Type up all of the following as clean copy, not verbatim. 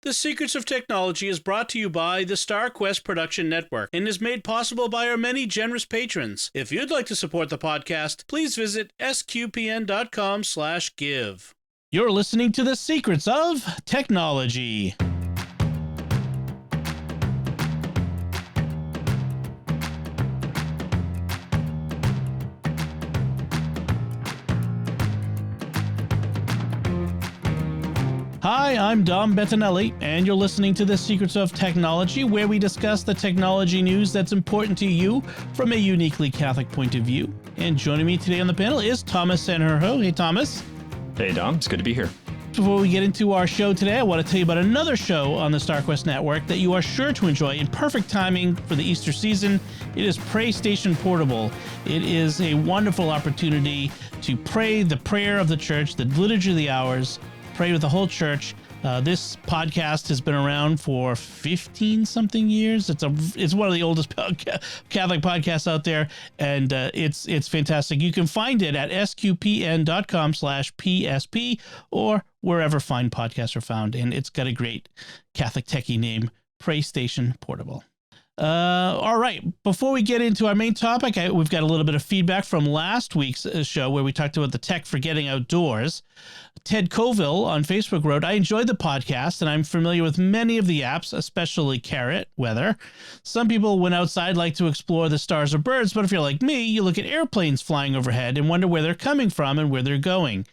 The Secrets of Technology is brought to you by the StarQuest Production Network and is made possible by our many generous patrons. If you'd like to support the podcast, please visit sqpn.com/give. You're listening to The Secrets of Technology. Hi, I'm Dom Bettinelli, and you're listening to The Secrets of Technology, where we discuss the technology news that's important to you from a uniquely Catholic point of view. And joining me today on the panel is Thomas Sanjurjo. Hey, Thomas. Hey, Dom. It's good to be here. Before we get into our show today, I want to tell you about another show on the StarQuest Network that you are sure to enjoy in perfect timing for the Easter season. It is Pray Station Portable. It is a wonderful opportunity to pray the prayer of the church, the Liturgy of the Hours, pray with the whole church. This podcast has been around for 15-something years. It's one of the oldest Catholic podcasts out there, and it's fantastic. You can find it at sqpn.com/PSP or wherever fine podcasts are found, and it's got a great Catholic techie name, Pray Station Portable. All right. Before we get into our main topic, we've got a little bit of feedback from last week's show where we talked about the tech for getting outdoors. Ted Coville on Facebook wrote, I enjoyed the podcast and I'm familiar with many of the apps, especially Carrot Weather. Some people when outside like to explore the stars or birds, but if you're like me, you look at airplanes flying overhead and wonder where they're coming from and where they're going.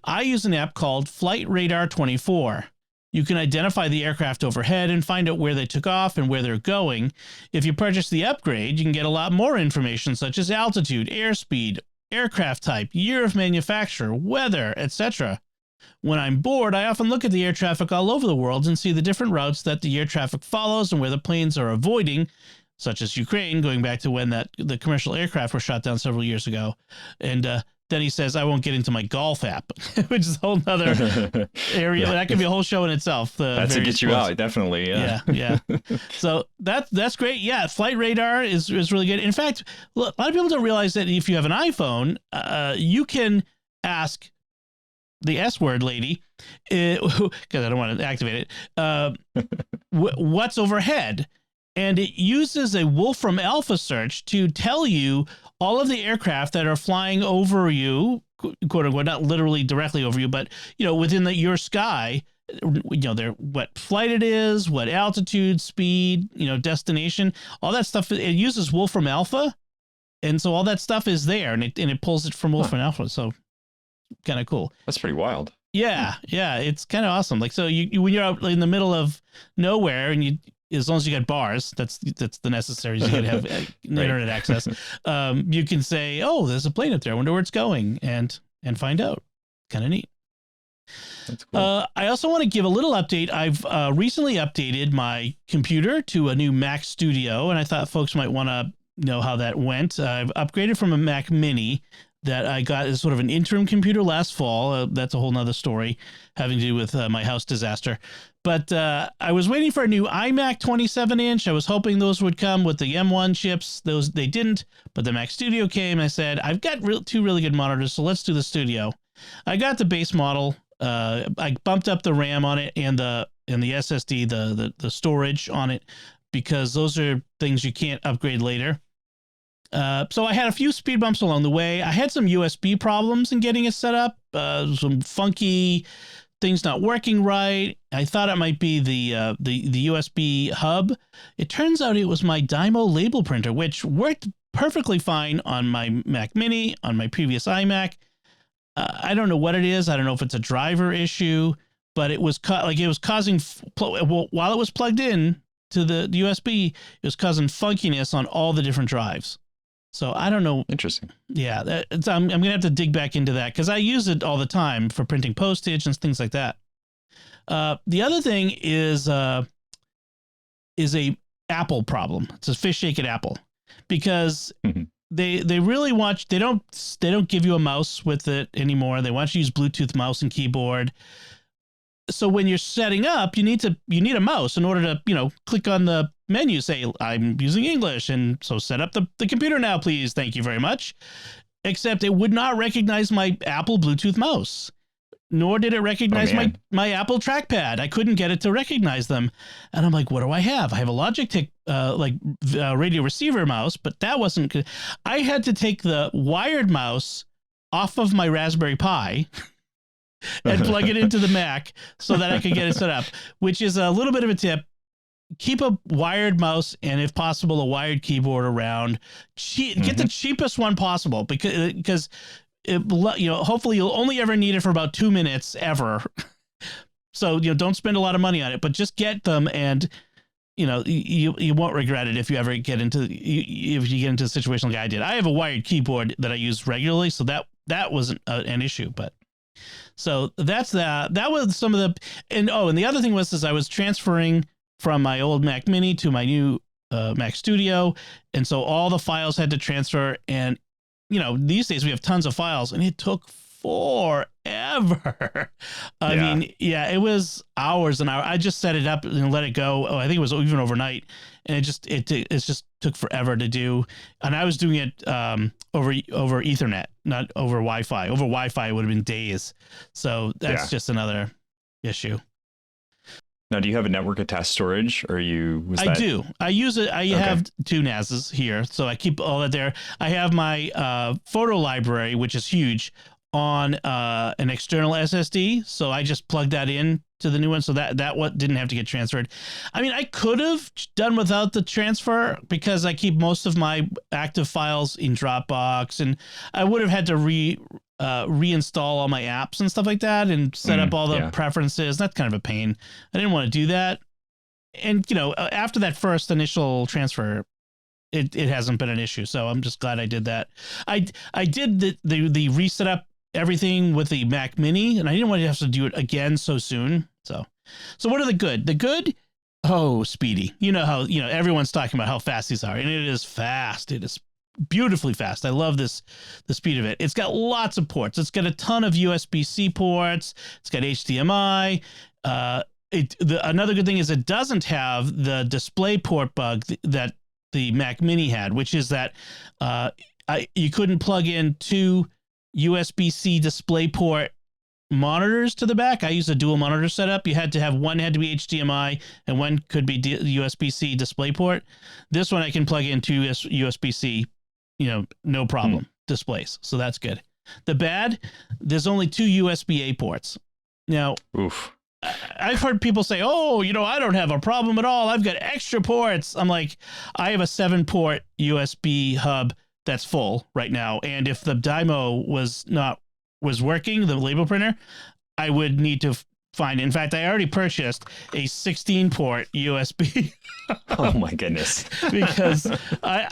I use an app called Flight Radar 24. You can identify the aircraft overhead and find out where they took off and where they're going. If you purchase the upgrade, you can get a lot more information such as altitude, airspeed, aircraft type, year of manufacture, weather, etc. When I'm bored, I often look at the air traffic all over the world and see the different routes that the air traffic follows and where the planes are avoiding, such as Ukraine, going back to when the commercial aircraft were shot down several years ago. And then he says, I won't get into my golf app, which is a whole other area. That could be a whole show in itself. That's to get you out, definitely. Yeah. So that's great. Yeah, Flight Radar is really good. In fact, a lot of people don't realize that if you have an iPhone, you can ask the S-word lady, because I don't want to activate it, what's overhead. And it uses a Wolfram Alpha search to tell you all of the aircraft that are flying over you, quote unquote, not literally directly over you, but, within your sky, what flight it is, what altitude, speed, destination, all that stuff. It uses Wolfram Alpha. And so all that stuff is there and it pulls it from Wolfram Alpha. So kind of cool. That's pretty wild. Yeah. It's kind of awesome. Like, so you when you're out in the middle of nowhere and as long as you got bars, that's the necessaries. You got to have internet access. You can say, "Oh, there's a plane up there. I wonder where it's going," and find out. Kind of neat. That's cool. I also want to give a little update. I've recently updated my computer to a new Mac Studio, and I thought folks might want to know how that went. I've upgraded from a Mac Mini that I got as sort of an interim computer last fall. That's a whole nother story having to do with my house disaster. But I was waiting for a new iMac 27-inch. I was hoping those would come with the M1 chips. They didn't, but the Mac Studio came. And I said, I've got two really good monitors, so let's do the Studio. I got the base model. I bumped up the RAM on it and the SSD, the storage on it, because those are things you can't upgrade later. So I had a few speed bumps along the way. I had some USB problems in getting it set up, some funky things not working right. I thought it might be the USB hub. It turns out it was my Dymo label printer, which worked perfectly fine on my Mac Mini, on my previous iMac. I don't know what it is. I don't know if it's a driver issue, but it was it was causing while it was plugged in to the USB, it was causing funkiness on all the different drives. So I don't know. Interesting. Yeah, I'm going to have to dig back into that because I use it all the time for printing postage and things like that. The other thing is a Apple problem. It's a fish shake at Apple because they really want, they don't give you a mouse with it anymore. They want you to use Bluetooth mouse and keyboard. So when you're setting up, you need a mouse in order to, click on the menu, say, I'm using English. And so set up the computer now, please. Thank you very much. Except it would not recognize my Apple Bluetooth mouse. nor did it recognize man. my Apple trackpad. I couldn't get it to recognize them. And I'm like, what do I have? I have a Logitech radio receiver mouse, but that wasn't good. I had to take the wired mouse off of my Raspberry Pi and plug it into the Mac so that I could get it set up, which is a little bit of a tip. Keep a wired mouse and, if possible, a wired keyboard around. Get the cheapest one possible, because hopefully you'll only ever need it for about 2 minutes ever. So, don't spend a lot of money on it, but just get them, and you won't regret it if you ever get into a situation like I did. I have a wired keyboard that I use regularly, so that wasn't an issue. But so that's that. That was some of the and the other thing was I was transferring from my old Mac Mini to my new Mac Studio, and so all the files had to transfer. And these days we have tons of files, and it took forever. I mean, it was hours and hours. I just set it up and let it go. I think it was even overnight, and it just took forever to do. And I was doing it over Ethernet, not over Wi-Fi. Over Wi-Fi, it would have been days. So that's just another issue. Now, do you have a network attached storage, or I do. I use it. I have 2 NASs here, so I keep all that there. I have my photo library, which is huge, on an external SSD, so I just plugged that in to the new one, so that what didn't have to get transferred. I mean, I could have done without the transfer, because I keep most of my active files in Dropbox, and I would have had to reinstall all my apps and stuff like that, and set up all the preferences. That's kind of a pain. I didn't want to do that. And after that first initial transfer, it hasn't been an issue, so I'm just glad I did that. I did the reset up everything with the Mac Mini, and I didn't want to have to do it again so soon. So what are the good? The good, speedy. How everyone's talking about how fast these are, and it is fast. It is beautifully fast. I love the speed of it. It's got lots of ports. It's got a ton of USB-C ports. It's got HDMI. Another good thing is it doesn't have the display port bug that the Mac Mini had, which is that you couldn't plug in 2 USB-C display port monitors to the back. I used a dual monitor setup. You had to have one had to be HDMI and one could be USB-C display port. This one I can plug in 2 USB-C, no problem displays. So that's good. The bad, there's only 2 USB-A ports. Now, I've heard people say, I don't have a problem at all. I've got extra ports. I'm like, I have a 7-port USB hub that's full right now. And if the Dymo was working, the label printer, I would need to find. In fact, I already purchased a 16-port USB. Oh my goodness! Because I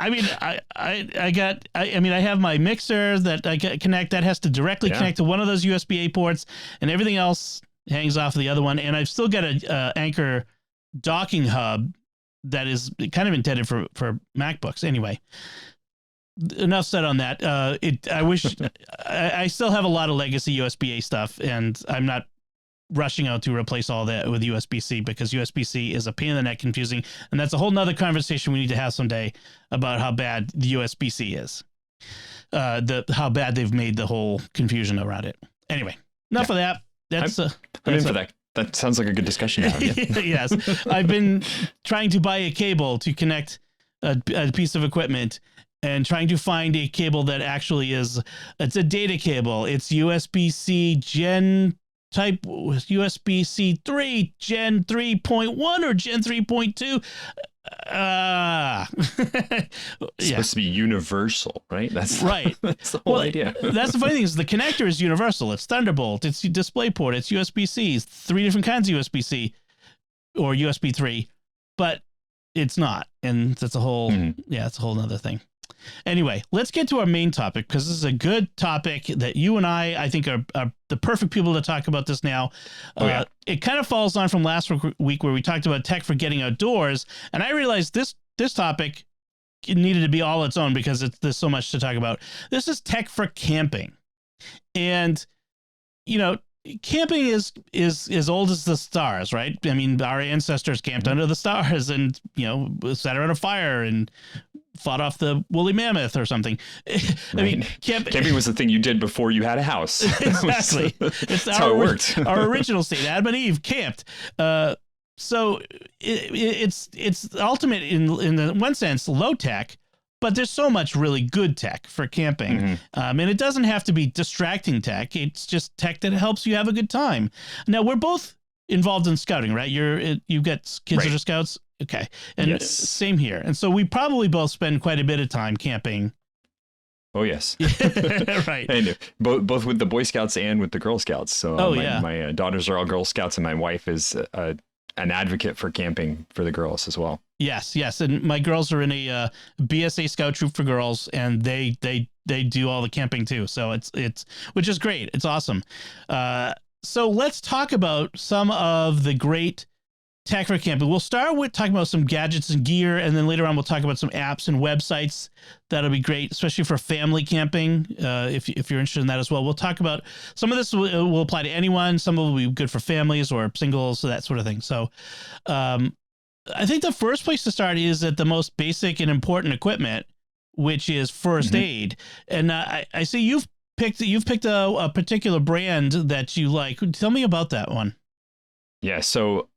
have my mixer that I connect that has to directly connect to one of those USB-A ports, and everything else hangs off the other one. And I've still got a Anchor docking hub that is kind of intended for MacBooks. Anyway. Enough said on that. I wish I still have a lot of legacy USB-A stuff, and I'm not rushing out to replace all that with USB-C, because USB-C is a pain in the neck, confusing, and that's a whole nother conversation we need to have someday about how bad the USB-C is. How bad they've made the whole confusion around it. Anyway, enough of that. I'm in for that. That sounds like a good discussion to have. Yes, I've been trying to buy a cable to connect a piece of equipment, and trying to find a cable that actually it's a data cable. It's USB-C type USB-C 3, Gen 3.1 or Gen 3.2. It's supposed to be universal, right? That's right. That's the whole idea. That's the funny thing, is the connector is universal. It's Thunderbolt, it's DisplayPort, it's USB-C, it's 3 different kinds of USB-C or USB 3, but it's not. And that's a whole, it's a whole nother thing. Anyway, let's get to our main topic, because this is a good topic that you and I think are the perfect people to talk about this now. It kind of falls on from last week where we talked about tech for getting outdoors. And I realized this topic needed to be all its own, because there's so much to talk about. This is tech for camping. And, camping is as old as the stars, right? I mean, our ancestors camped under the stars and, sat around a fire and fought off the woolly mammoth or something. I mean, camping was the thing you did before you had a house. Exactly. That's how it worked. Our original state. Adam and Eve camped. So it's ultimate in the one sense, low tech, but there's so much really good tech for camping. And it doesn't have to be distracting tech. It's just tech that helps you have a good time. Now, we're both involved in scouting, right? You've got kids that are scouts. Okay. And same here. And so we probably both spend quite a bit of time camping. Oh, yes. Right. And both with the Boy Scouts and with the Girl Scouts. So my daughters are all Girl Scouts, and my wife is an advocate for camping for the girls as well. Yes. And my girls are in a BSA scout troop for girls, and they do all the camping too. So it's which is great. It's awesome. So let's talk about some of the great tech for camping. We'll start with talking about some gadgets and gear, and then later on we'll talk about some apps and websites that'll be great, especially for family camping. If you're interested in that as well, we'll talk about some of this will apply to anyone. Some of it will be good for families or singles, so that sort of thing. So, I think the first place to start is at the most basic and important equipment, which is first aid. And I see you've picked a particular brand that you like. Tell me about that one. Yeah. So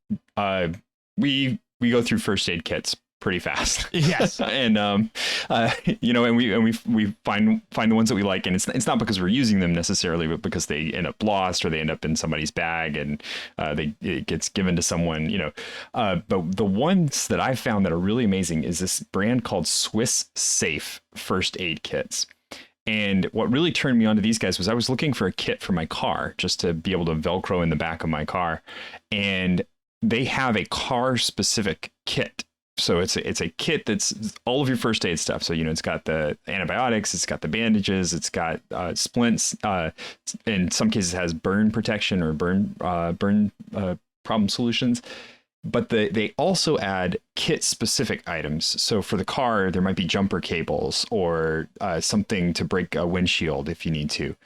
we go through first aid kits pretty fast. Yes. And and we find the ones that we like, and it's not because we're using them necessarily, but because they end up lost or they end up in somebody's bag, and it gets given to someone, but the ones that I found that are really amazing is this brand called Swiss Safe first aid kits. And what really turned me on to these guys was I was looking for a kit for my car just to be able to Velcro in the back of my car, and they have a car specific kit. So it's a kit that's all of your first aid stuff. So, it's got the antibiotics, it's got the bandages, it's got splints. In some cases, it has burn protection or burn problem solutions. But they also add kit specific items. So for the car, there might be jumper cables or something to break a windshield if you need to.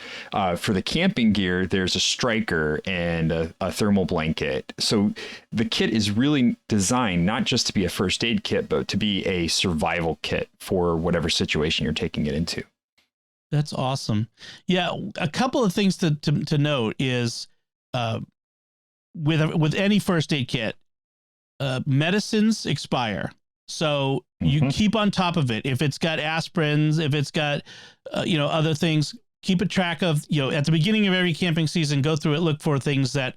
For the camping gear, there's a striker and a thermal blanket. So the kit is really designed not just to be a first aid kit, but to be a survival kit for whatever situation you're taking it into. That's awesome. Yeah, a couple of things to note is with any first aid kit, medicines expire. So you keep on top of it. If it's got aspirins, if it's got, other things, keep a track of, at the beginning of every camping season, go through it, look for things that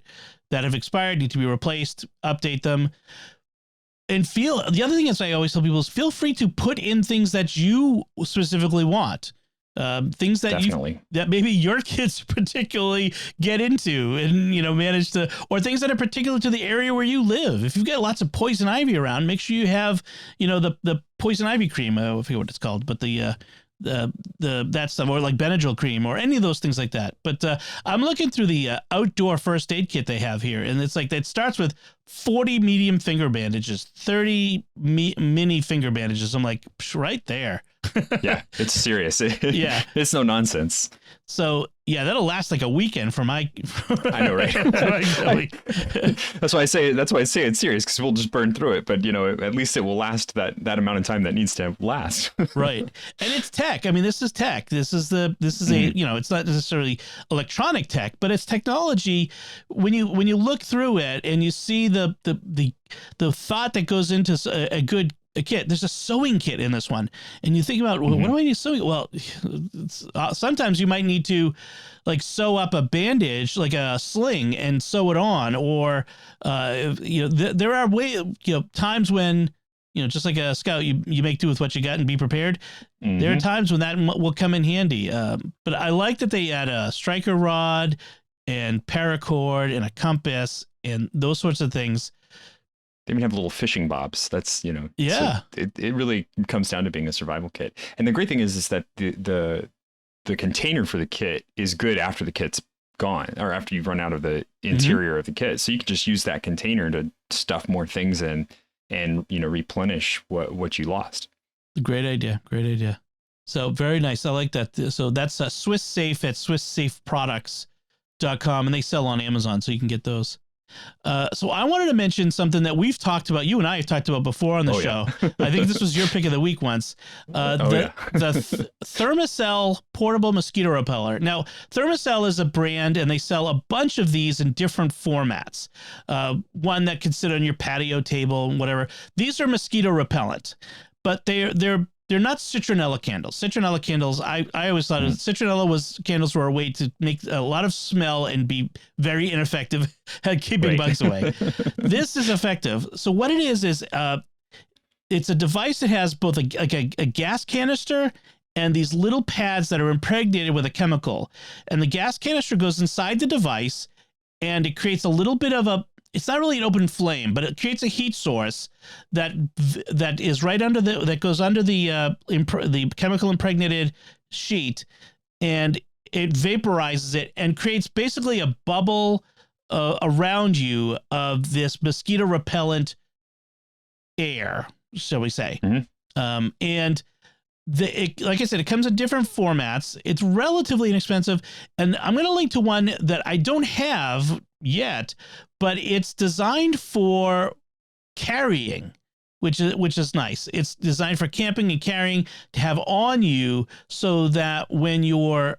have expired, need to be replaced, update them. And the other thing is I always tell people is feel free to put in things that you specifically want. Things that that maybe your kids particularly get into and, manage to, or things that are particular to the area where you live. If you've got lots of poison ivy around, make sure you have, the poison ivy cream. I forget what it's called, but the that stuff, or like Benadryl cream or any of those things like that. But I'm looking through the outdoor first aid kit they have here, and it's like that starts with 40 medium finger bandages, 30 mini finger bandages. I'm like, right there. Yeah, it's serious. Yeah, it's no nonsense. So yeah, that'll last like a weekend for my. I know, right? That's why I say it's serious, because we'll just burn through it. But at least it will last that amount of time that needs to last. Right, and it's tech. I mean, this is tech. This is a it's not necessarily electronic tech, but it's technology. When you look through it and you see the thought that goes into a kit. There's a sewing kit in this one, and you think about, well, what do I need sewing? Well, sometimes you might need to like sew up a bandage, like a sling, and sew it on, or there are times when just like a scout, you make do with what you got and be prepared. There are times when that will come in handy. But I like that they add a striker rod and paracord and a compass and those sorts of things. They even have little fishing bobs. That's, yeah. So it really comes down to being a survival kit. And the great thing is that the container for the kit is good after the kit's gone, or after you've run out of the interior of the kit. So you can just use that container to stuff more things in and, replenish what you lost. Great idea. Great idea. So very nice. I like that. So that's Swiss Safe at SwissSafeProducts.com, and they sell on Amazon, so you can get those. So I wanted to mention something that we've talked about. You and I have talked about before on the show. Yeah. I think this was your pick of the week once. The Thermacell portable mosquito repeller. Now, Thermacell is a brand, and they sell a bunch of these in different formats. One that can sit on your patio table and whatever. These are mosquito repellent, but they're not citronella candles. Citronella candles, I always thought citronella candles were a way to make a lot of smell and be very ineffective at keeping bugs away. This is effective. So what it is it's a device that has both a gas canister and these little pads that are impregnated with a chemical. And the gas canister goes inside the device, and it creates a little bit of it's not really an open flame, but it creates a heat source that is right under that goes under the chemical impregnated sheet, and it vaporizes it and creates basically a bubble around you of this mosquito repellent air, shall we say? Mm-hmm. And like I said, it comes in different formats. It's relatively inexpensive, and I'm going to link to one that I don't have yet, but it's designed for carrying, which is nice. It's designed for camping and carrying to have on you, so that when you're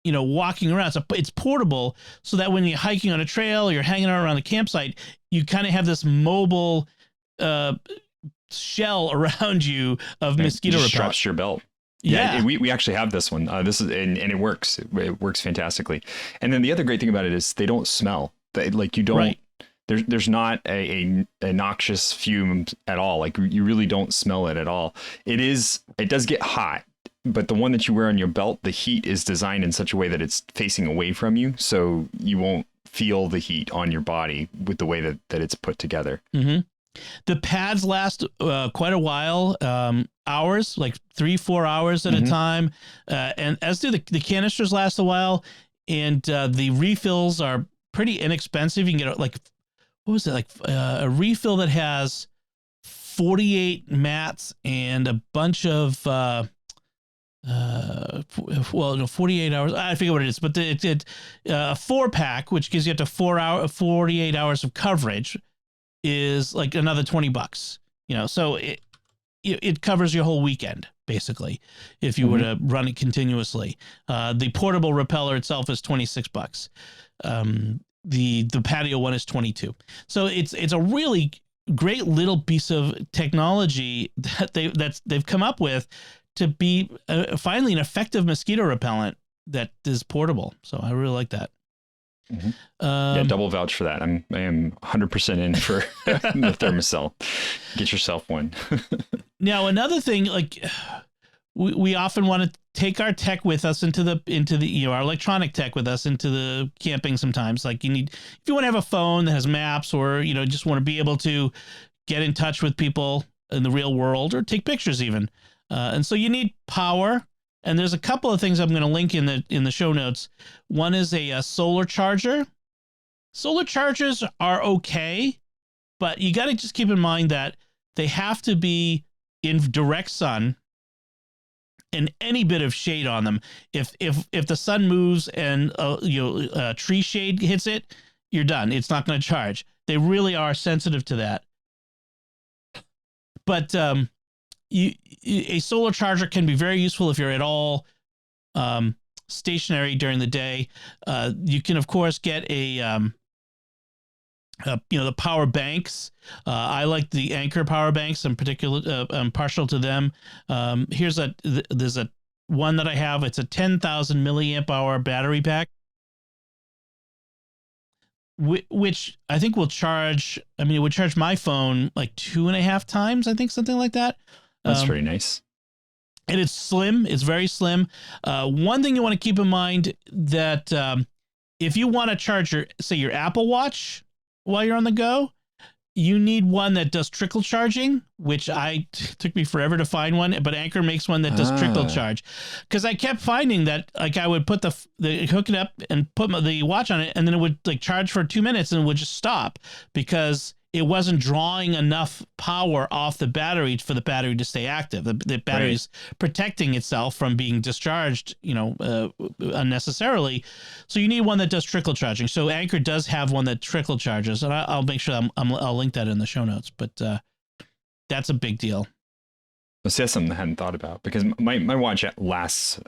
walking around, it's portable, so that when you're hiking on a trail or you're hanging out around the campsite, you kind of have this mobile shell around you of mosquito repellent. Straps to your belt. Yeah, we actually have this one. This is and it works. It works fantastically. And then the other great thing about it is they don't smell. Like you don't. Right. There's not a noxious fume at all. Like you really don't smell it at all. It does get hot, but the one that you wear on your belt, the heat is designed in such a way that it's facing away from you, so you won't feel the heat on your body with the way that it's put together. Mm-hmm. The pads last quite a while, hours, like 3-4 hours at a time. And as do the canisters last a while. And the refills are pretty inexpensive. You can get a refill that has 48 mats and a bunch of 48 hours. I forget what it is, but it's a 4-pack, which gives you up to 48 hours of coverage, is like another $20, so it covers your whole weekend, basically, if you were to run it continuously. The portable repeller itself is $26. The patio one is $22. So it's a really great little piece of technology that they've come up with to be finally an effective mosquito repellent that is portable. So I really like that. Mm-hmm. Double vouch for that. I am 100% in for the Thermacell. Get yourself one. Now, another thing, like we often want to take our tech with us into the our electronic tech with us into the camping sometimes. Like if you want to have a phone that has maps, or just want to be able to get in touch with people in the real world, or take pictures even. And so you need power. And there's a couple of things I'm going to link in the show notes. One is a solar charger. Solar chargers are okay, but you got to just keep in mind that they have to be in direct sun and any bit of shade on them. If the sun moves and tree shade hits it, you're done. It's not going to charge. They really are sensitive to that. But a solar charger can be very useful if you're at all stationary during the day. You can, of course, get the power banks. I like the Anker power banks. In particular, I'm partial to them. There's a one that I have. It's a 10,000 milliamp hour battery pack, which I think will charge. I mean, it would charge my phone like 2.5 times. I think something like that. That's pretty nice. And it's slim. It's very slim. One thing you want to keep in mind that if you want to charge your Apple Watch while you're on the go, you need one that does trickle charging, which took me forever to find one, but Anker makes one that does trickle charge. Because I kept finding that I would put hook it up and put the watch on it, and then it would charge for 2 minutes and it would just stop because it wasn't drawing enough power off the battery for the battery to stay active. The battery's protecting itself from being discharged, unnecessarily. So you need one that does trickle charging. So Anker does have one that trickle charges, and I'll make sure I'll link that in the show notes. But that's a big deal. So that's something I hadn't thought about, because my watch lasts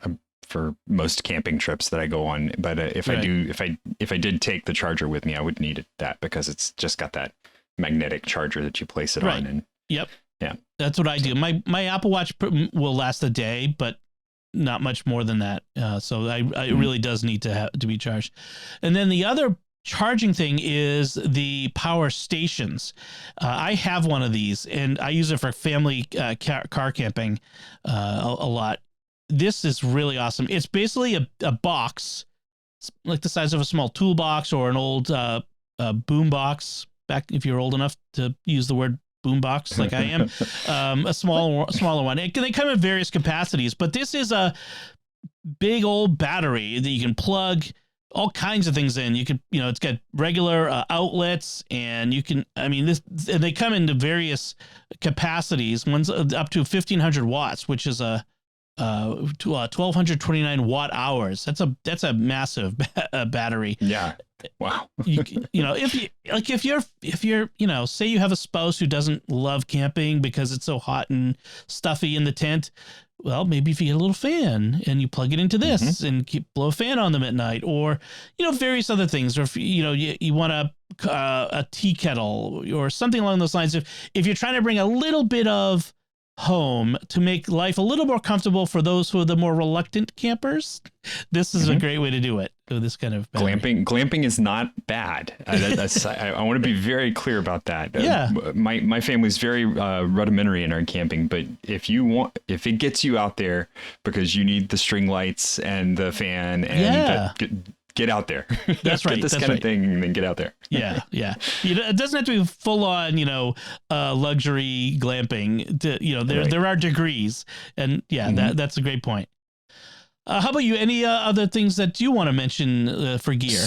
for most camping trips that I go on. But if I did take the charger with me, I would need that, because it's just got that magnetic charger that you place it on. And yep. Yeah. That's what I do. My Apple Watch will last a day, but not much more than that. So it really does need to be charged. And then the other charging thing is the power stations. I have one of these, and I use it for family car camping a lot. This is really awesome. It's basically a box, like the size of a small toolbox or an old boom box. Back if you're old enough to use the word boombox like I am, a smaller one. They come in various capacities, but this is a big old battery that you can plug all kinds of things in. You could, it's got regular outlets, and they come into various capacities. One's up to 1,500 watts, which is a 1,229 watt hours. That's a massive battery. Yeah. Wow. if you're say you have a spouse who doesn't love camping because it's so hot and stuffy in the tent, well, maybe if you get a little fan and you plug it into this and blow a fan on them at night, or various other things, or if you want a tea kettle or something along those lines. If you're trying to bring a little bit of home to make life a little more comfortable for those who are the more reluctant campers, this is a great way to do it. This kind of battery. Glamping is not bad. I want to be very clear about that. Yeah. My family's very rudimentary in our camping, but if it gets you out there because you need the string lights and the fan and get out there. That's right. Get this kind of thing and then get out there. Yeah. It doesn't have to be full on, luxury glamping. There are degrees, and that's a great point. How about you? Any other things that you want to mention for gear?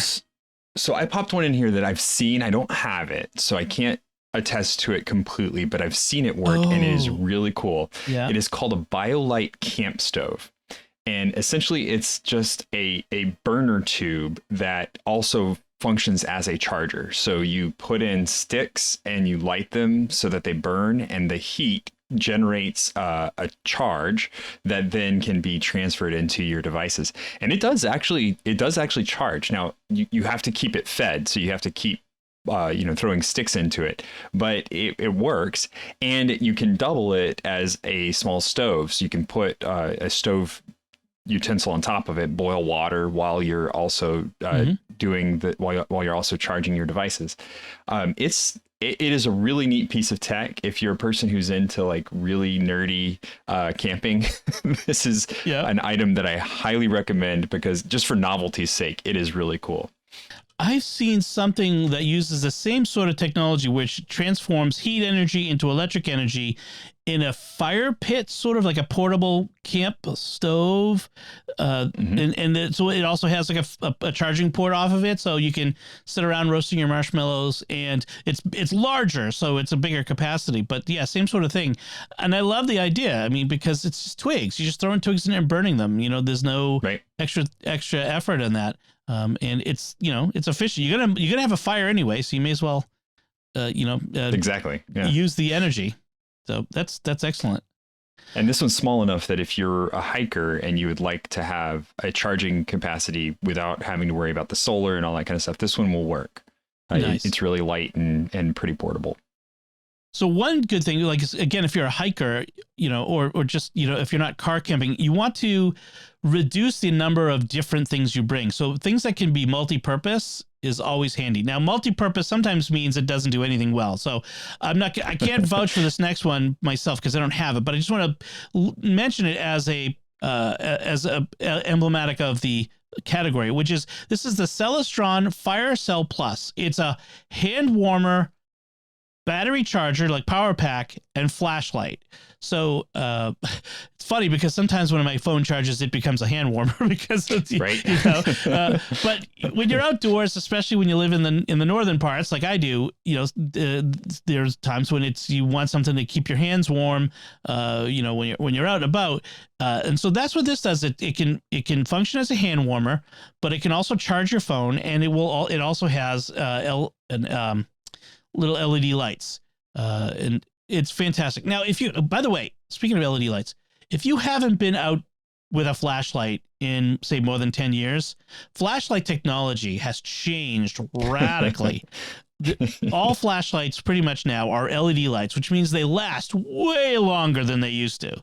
So I popped one in here that I've seen. I don't have it, so I can't attest to it completely, but I've seen it work, and it is really cool. Yeah. It is called a BioLite camp stove. And essentially, it's just a burner tube that also functions as a charger. So you put in sticks and you light them so that they burn, and the heat generates a charge that then can be transferred into your devices. And it does actually charge. Now, you have to keep it fed, so you have to keep throwing sticks into it, but it works. And you can double it as a small stove. So you can put a stove utensil on top of it, boil water while you're also while you're also charging your devices. It is a really neat piece of tech. If you're a person who's into like really nerdy camping, this is an item that I highly recommend, because just for novelty's sake, it is really cool. I've seen something that uses the same sort of technology, which transforms heat energy into electric energy in a fire pit, sort of like a portable camp stove. So it also has like a charging port off of it, so you can sit around roasting your marshmallows, and it's larger, so it's a bigger capacity. But yeah, same sort of thing. And I love the idea. I mean, because it's just twigs. You just throwing twigs in there and burning them. There's no extra effort in that. And it's efficient. You're gonna have a fire anyway, so you may as well, exactly use the energy. So that's excellent. And this one's small enough that if you're a hiker and you would like to have a charging capacity without having to worry about the solar and all that kind of stuff, this one will work. Nice. It's really light and pretty portable. So one good thing, like, again, if you're a hiker, or just, if you're not car camping, you want to reduce the number of different things you bring. So things that can be multi-purpose is always handy. Now, multi-purpose sometimes means it doesn't do anything well. So I can't vouch for this next one myself because I don't have it, but I just want to mention it as a emblematic of the category, which is, this is the Celestron Fire Cell Plus. It's a hand warmer battery charger, like power pack, and flashlight. So it's funny because sometimes when my phone charges, it becomes a hand warmer because it's, right. But when you're outdoors, especially when you live in the northern parts, like I do, there's times when you want something to keep your hands warm, when you're out and about, and so that's what this does. It can function as a hand warmer, but it can also charge your phone, and it also has little LED lights, and it's fantastic. Now, by the way, speaking of LED lights, if you haven't been out with a flashlight in, say, more than 10 years, flashlight technology has changed radically. All flashlights pretty much now are LED lights, which means they last way longer than they used to.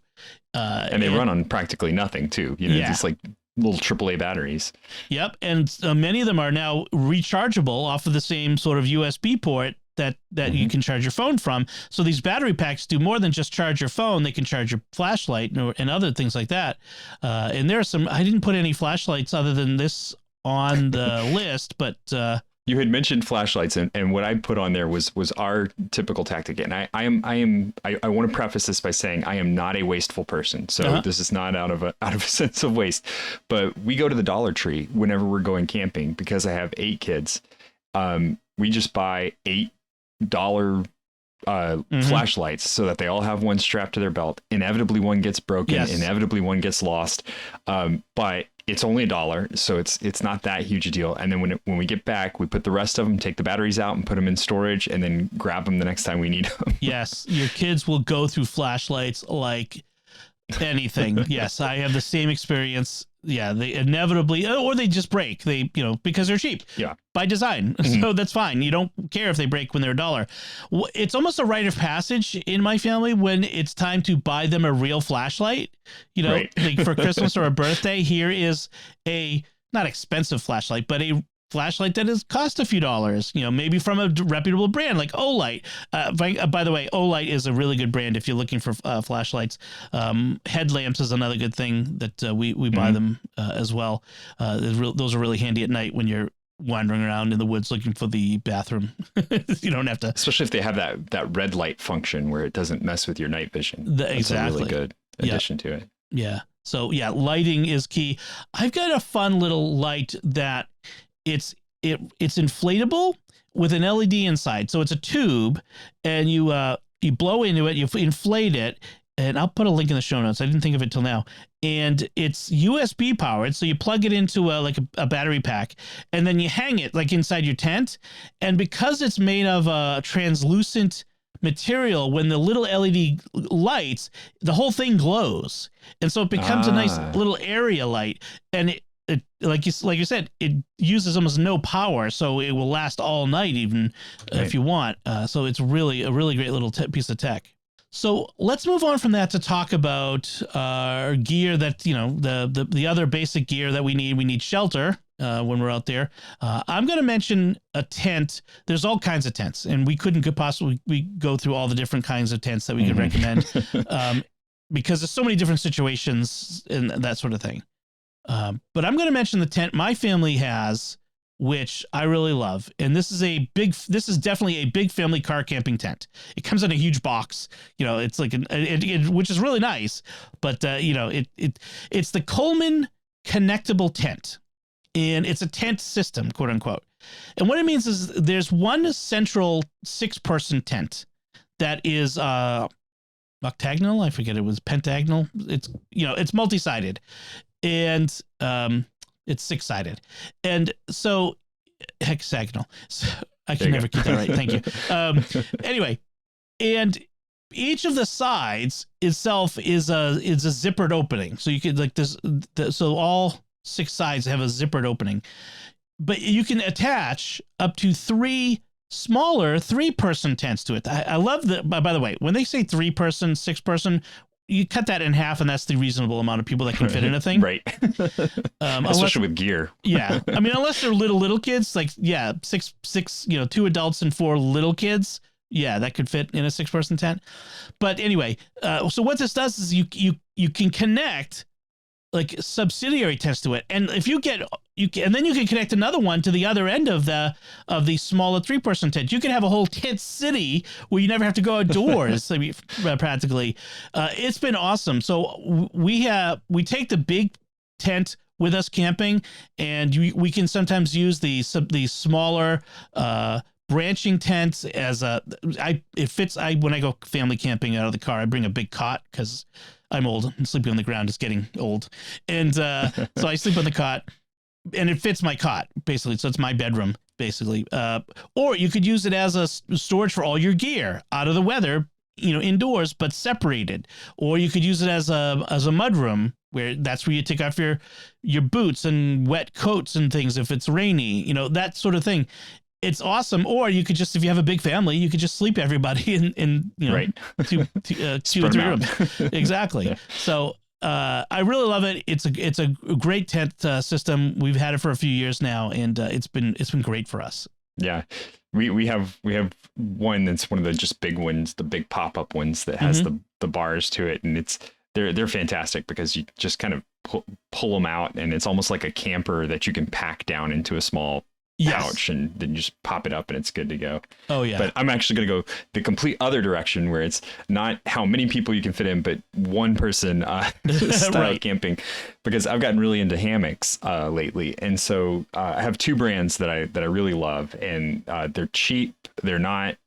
And they run on practically nothing, too. It's like little AAA batteries. Yep. And many of them are now rechargeable off of the same sort of USB port that you can charge your phone from. So these battery packs do more than just charge your phone. They can charge your flashlight and other things like that. And there are some, I didn't put any flashlights other than this on the list, but you had mentioned flashlights, and what I put on there was our typical tactic. And I want to preface this by saying I am not a wasteful person. So this is not out of a sense of waste, but we go to the Dollar Tree whenever we're going camping because I have 8 kids. We just buy $8 flashlights so that they all have one strapped to their belt. Inevitably one gets broken. Yes. Inevitably one gets lost. But it's only $1, so it's not that huge a deal. And then when we get back, we put the rest of them, take the batteries out and put them in storage, and then grab them the next time we need them. Yes, your kids will go through flashlights like anything. Yes, I have the same experience. Yeah, they inevitably, or they just break. They, because they're cheap. Yeah. By design. Mm-hmm. So that's fine. You don't care if they break when they're $1. It's almost a rite of passage in my family when it's time to buy them a real flashlight. Right. Like for Christmas or a birthday, here is a not expensive flashlight, but a flashlight that has cost a few dollars, maybe from a reputable brand like Olight. By the way, Olight is a really good brand if you're looking for flashlights. Headlamps is another good thing that we buy them as well. Those are really handy at night when you're wandering around in the woods looking for the bathroom. You don't have to, especially if they have that red light function where it doesn't mess with your night vision. That's a really good addition to it. Yeah. So yeah, lighting is key. I've got a fun little light that it's inflatable with an LED inside. So it's a tube, and you blow into it, you inflate it, and I'll put a link in the show notes. I didn't think of it till now. And it's USB powered, so you plug it into a battery pack, and then you hang it like inside your tent. And because it's made of a translucent material, when the little LED lights, the whole thing glows, and so it becomes a nice little area light. And it like you said, it uses almost no power, so it will last all night, even if you want. So it's really a really great little piece of tech. So let's move on from that to talk about our gear that, the other basic gear that we need. We need shelter when we're out there. I'm going to mention a tent. There's all kinds of tents, and we couldn't possibly go through all the different kinds of tents that we could recommend because there's so many different situations and that sort of thing. But I'm going to mention the tent my family has, which I really love. And this is definitely a big family car camping tent. It comes in a huge box, it's like which is really nice, but it's the Coleman connectable tent, and it's a tent system, quote unquote. And what it means is there's one central 6-person tent that is, octagonal. I forget, it was pentagonal. It's multi-sided. And it's 6-sided, and so hexagonal. So I can never keep that right. Thank you. Anyway, and each of the sides itself is a zippered opening. So you could like this. So all 6 sides have a zippered opening, but you can attach up to 3 smaller 3-person tents to it. I love that. By the way, when they say 3-person, 6-person, you cut that in half, and that's the reasonable amount of people that can fit in a thing. Right. Especially with gear. Yeah. I mean, unless they're little kids, like, 6, 2 adults and 4 little kids. Yeah, that could fit in a 6-person tent. But anyway, so what this does is you can connect like subsidiary tents to it. And if you get and then you can connect another one to the other end of the smaller 3-person tent. You can have a whole tent city where you never have to go outdoors. I mean, practically, it's been awesome. So we take the big tent with us camping, and we can sometimes use the smaller branching tents as it fits. When I go family camping out of the car, I bring a big cot because I'm old and sleeping on the ground is getting old. And so I sleep on the cot, and it fits my cot basically. So it's my bedroom basically. Or you could use it as a storage for all your gear out of the weather, indoors, but separated. Or you could use it as a mudroom, where that's where you take off your boots and wet coats and things if it's rainy, that sort of thing. It's awesome. Or you could just, if you have a big family, you could just sleep everybody in right. two or three rooms. Exactly. So I really love it. It's a great tent system. We've had it for a few years now, and it's been great for us. Yeah. We have one that's one of the just big ones, the big pop-up ones that has the bars to it, and they're fantastic because you just kind of pull them out, and it's almost like a camper that you can pack down into a small pouch, and then you just pop it up and it's good to go. Oh yeah. But I'm actually going to go the complete other direction, where it's not how many people you can fit in, but one person style right. camping, because I've gotten really into hammocks lately. And so I have 2 brands that I really love, and they're cheap. They're not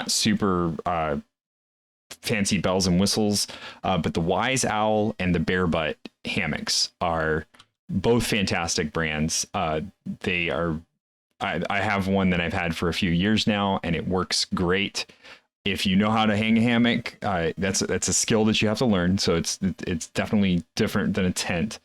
super fancy bells and whistles, but the Wise Owl and the Bear Butt hammocks are both fantastic brands. They are. I have one that I've had for a few years now, and it works great. If you know how to hang a hammock, that's a skill that you have to learn. So it's definitely different than a tent.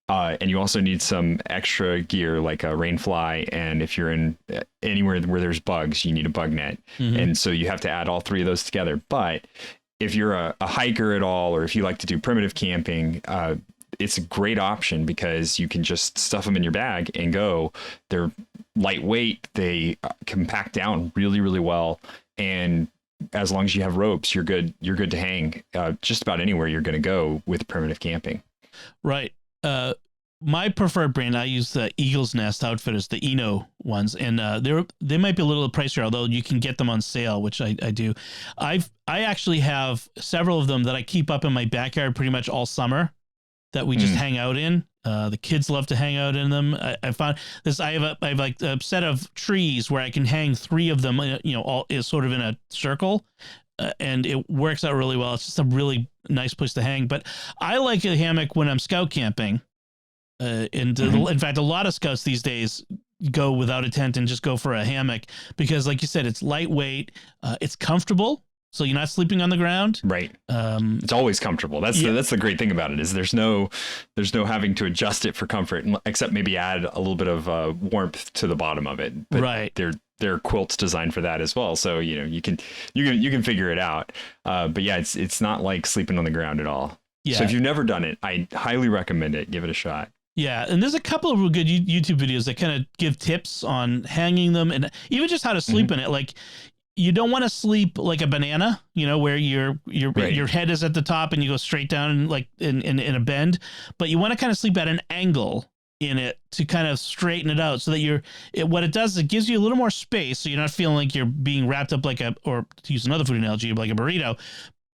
And you also need some extra gear like a rain fly, and if you're in anywhere where there's bugs, you need a bug net. And so you have to add all 3 of those together. But if you're a hiker at all, or if you like to do primitive camping, it's a great option because you can just stuff them in your bag and go. They're lightweight. They can pack down really, really well. And as long as you have ropes, you're good. You're good to hang just about anywhere you're going to go with primitive camping. Right. My preferred brand, I use the Eagle's Nest Outfitters, the Eno ones, and they might be a little pricier, although you can get them on sale, which I do. I actually have several of them that I keep up in my backyard pretty much all summer, that we just hang out in. The kids love to hang out in them. I found this. I have like a set of trees where I can hang 3 of them. All is sort of in a circle, and it works out really well. It's just a really nice place to hang. But I like a hammock when I'm scout camping. In fact, a lot of scouts these days go without a tent and just go for a hammock because, like you said, it's lightweight, it's comfortable. So you're not sleeping on the ground. Right. It's always comfortable. That's the great thing about it, is there's no having to adjust it for comfort, except maybe add a little bit of warmth to the bottom of it. But right. There are quilts designed for that as well. So, you can figure it out. But yeah, it's not like sleeping on the ground at all. Yeah. So if you've never done it, I highly recommend it. Give it a shot. Yeah, and there's a couple of good YouTube videos that kind of give tips on hanging them and even just how to sleep in it. Like, you don't want to sleep like a banana, where your head is at the top and you go straight down like in a bend, but you want to kind of sleep at an angle in it to kind of straighten it out so that what it does is it gives you a little more space, so you're not feeling like you're being wrapped up or to use another food analogy, like a burrito.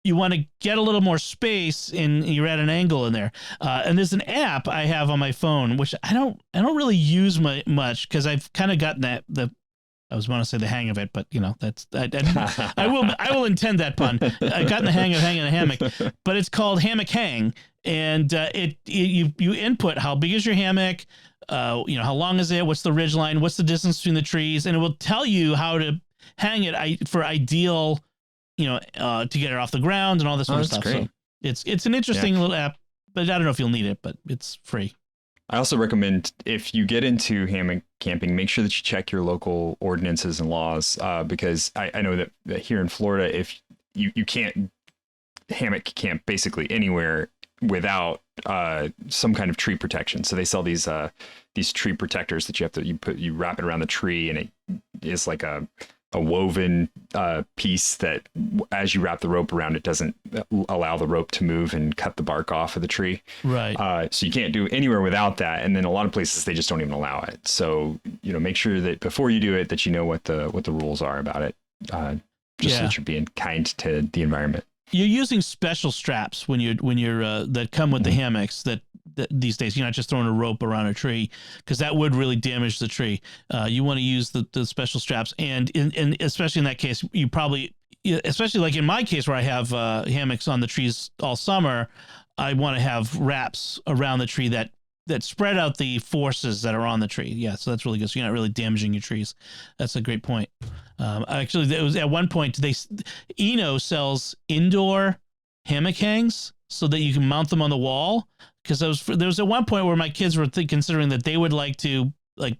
You want to get a little more space and you're at an angle in there. And there's an app I have on my phone, which I don't really use much because I've kind of gotten I was want to say the hang of it, but that's I will intend that pun. I've gotten the hang of hanging a hammock, but it's called Hammock Hang, and you input how big is your hammock, how long is it, what's the ridge line, what's the distance between the trees, and it will tell you how to hang it for ideal, to get it off the ground and all this sort of stuff. Great. So it's an interesting little app, but I don't know if you'll need it, but it's free. I also recommend, if you get into hammock camping, make sure that you check your local ordinances and laws, because I know that here in Florida, if you can't hammock camp basically anywhere without some kind of tree protection. So they sell these tree protectors that you wrap it around the tree, and it is like a a woven piece that as you wrap the rope around it doesn't allow the rope to move and cut the bark off of the tree. Right. So you can't do anywhere without that. And then a lot of places they just don't even allow it. So, make sure that before you do it, that you know what the rules are about it. Just so that you're being kind to the environment. You're using special straps when you're that come with the hammocks that these days. You're not just throwing a rope around a tree, because that would really damage the tree. You want to use the special straps, and especially in that case, you probably, especially like in my case where I have hammocks on the trees all summer, I want to have wraps around the tree that spread out the forces that are on the tree. Yeah, so that's really good. So you're not really damaging your trees. That's a great point. Actually, it was at one point Eno sells indoor hammock hangs so that you can mount them on the wall. Because there was at one point where my kids were considering that they would like to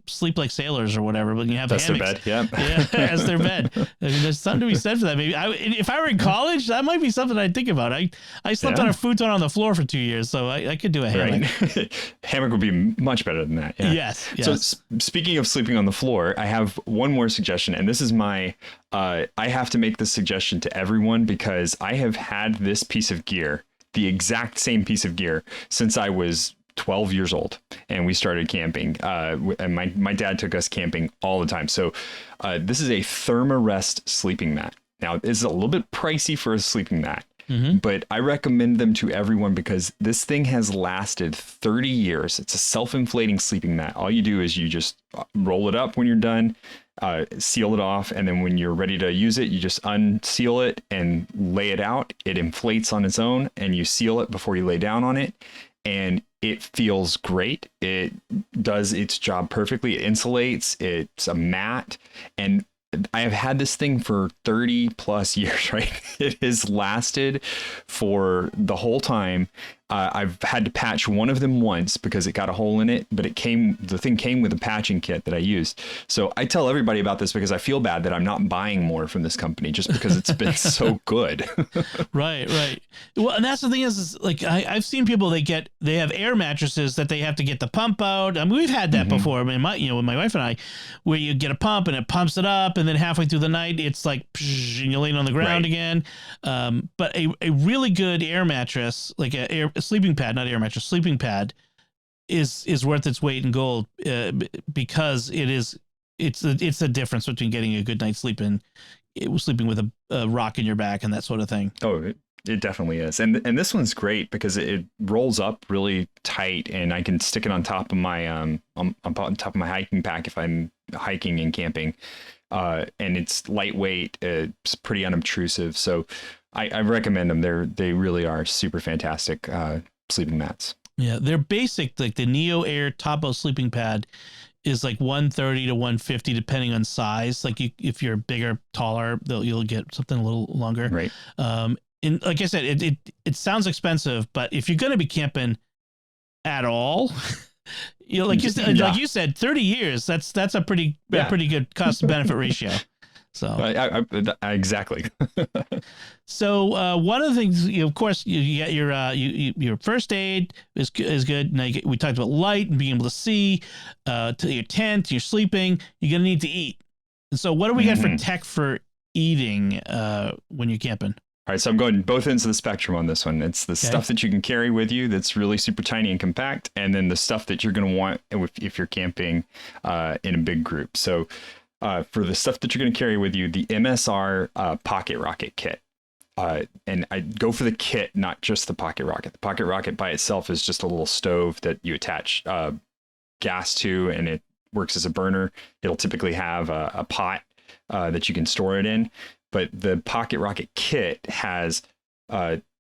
sleep like sailors or whatever, but you have that's hammocks. Their bed, yeah, as their bed. I mean, there's something to be said for that. Maybe if I were in college, that might be something I'd think about. I slept on a futon on the floor for 2 years, so I could do a hammock. Right. Hammock would be much better than that. Yeah. Yes. So speaking of sleeping on the floor, I have one more suggestion, and this is my. I have to make this suggestion to everyone because I have had this piece of gear, the exact same piece of gear, since I was 12 years old and we started camping. And my dad took us camping all the time. So this is a Thermarest sleeping mat. Now, it's a little bit pricey for a sleeping mat, but I recommend them to everyone because this thing has lasted 30 years. It's a self-inflating sleeping mat. All you do is you just roll it up when you're done, seal it off, and then when you're ready to use it, you just unseal it and lay it out. It inflates on its own, and you seal it before you lay down on it. And it feels great. It does its job perfectly. It insulates. It's a mat. And I have had this thing for 30 plus years, right? It has lasted for the whole time. I've had to patch one of them once because it got a hole in it, but the thing came with a patching kit that I used. So I tell everybody about this because I feel bad that I'm not buying more from this company just because it's been so good. Right. Well, and that's the thing is like I've seen people they have air mattresses that they have to get the pump out. I mean, we've had that before. I mean, with my wife and I, where you get a pump and it pumps it up, and then halfway through the night it's like, and you're laying on the ground again. But a really good air mattress, like a sleeping pad, not air mattress, sleeping pad, is worth its weight in gold because it's the difference between getting a good night's sleep and sleeping with a rock in your back and that sort of thing. Oh, it definitely is. And this one's great because it rolls up really tight, and I can stick it on top of my on top of my hiking pack if I'm hiking and camping. And it's lightweight, it's pretty unobtrusive. So I recommend them. They really are super fantastic sleeping mats. Yeah, they're basic. Like the Neo Air Topo sleeping pad is like $130 to $150 depending on size. Like if you're bigger, taller, you'll get something a little longer. Right. And like I said, it sounds expensive, but if you're going to be camping at all, like you said, 30 years. That's a pretty good cost benefit ratio. So I exactly. So one of the things, of course, you get your first aid is good. Now we talked about light and being able to see to your tent, your sleeping. You're gonna need to eat. And so what do we got for tech for eating when you're camping? All right, so I'm going both ends of the spectrum on this one. It's the stuff that you can carry with you that's really super tiny and compact, and then the stuff that you're going to want if you're camping in a big group. So for the stuff that you're going to carry with you, the MSR Pocket Rocket Kit. And I go for the kit, not just the Pocket Rocket. The Pocket Rocket by itself is just a little stove that you attach gas to, and it works as a burner. It'll typically have a pot that you can store it in. But the Pocket Rocket Kit has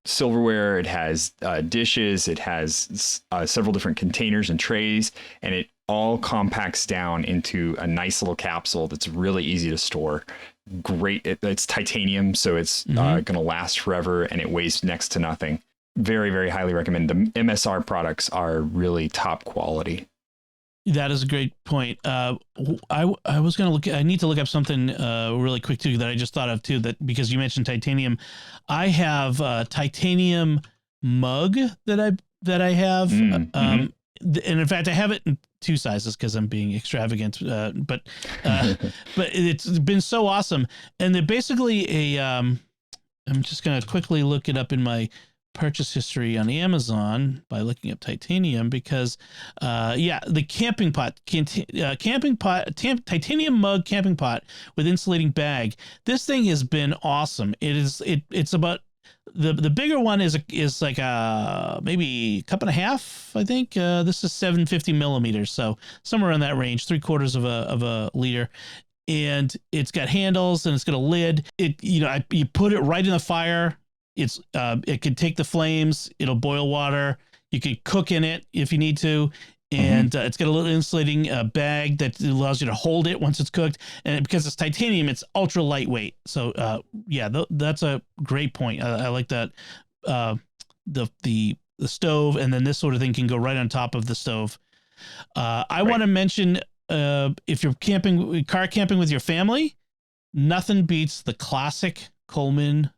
silverware, it has dishes, it has several different containers and trays, and it all compacts down into a nice little capsule that's really easy to store. Great. It's titanium, so it's going to last forever, and it weighs next to nothing. Very, very highly recommend. The MSR products are really top quality. That is a great point. I was going to I need to look up something really quick too that I just thought of too, that because you mentioned titanium, I have a titanium mug that I have. and in fact, I have it in 2 sizes because I'm being extravagant. But it's been so awesome. And they're basically I'm just going to quickly look it up in my purchase history on Amazon by looking up titanium because, the titanium mug camping pot with insulating bag. This thing has been awesome. It's about the bigger one is like maybe a cup and a half, I think. This is 750 millimeters, so somewhere in that range, 3/4 of a liter. And it's got handles and it's got a lid. You put it right in the fire. It can take the flames. It'll boil water. You can cook in it if you need to. And it's got a little insulating bag that allows you to hold it once it's cooked. And because it's titanium, it's ultra lightweight. So that's a great point. I like that. The stove, and then this sort of thing can go right on top of the stove. I want to mention, if you're car camping with your family, nothing beats the classic Coleman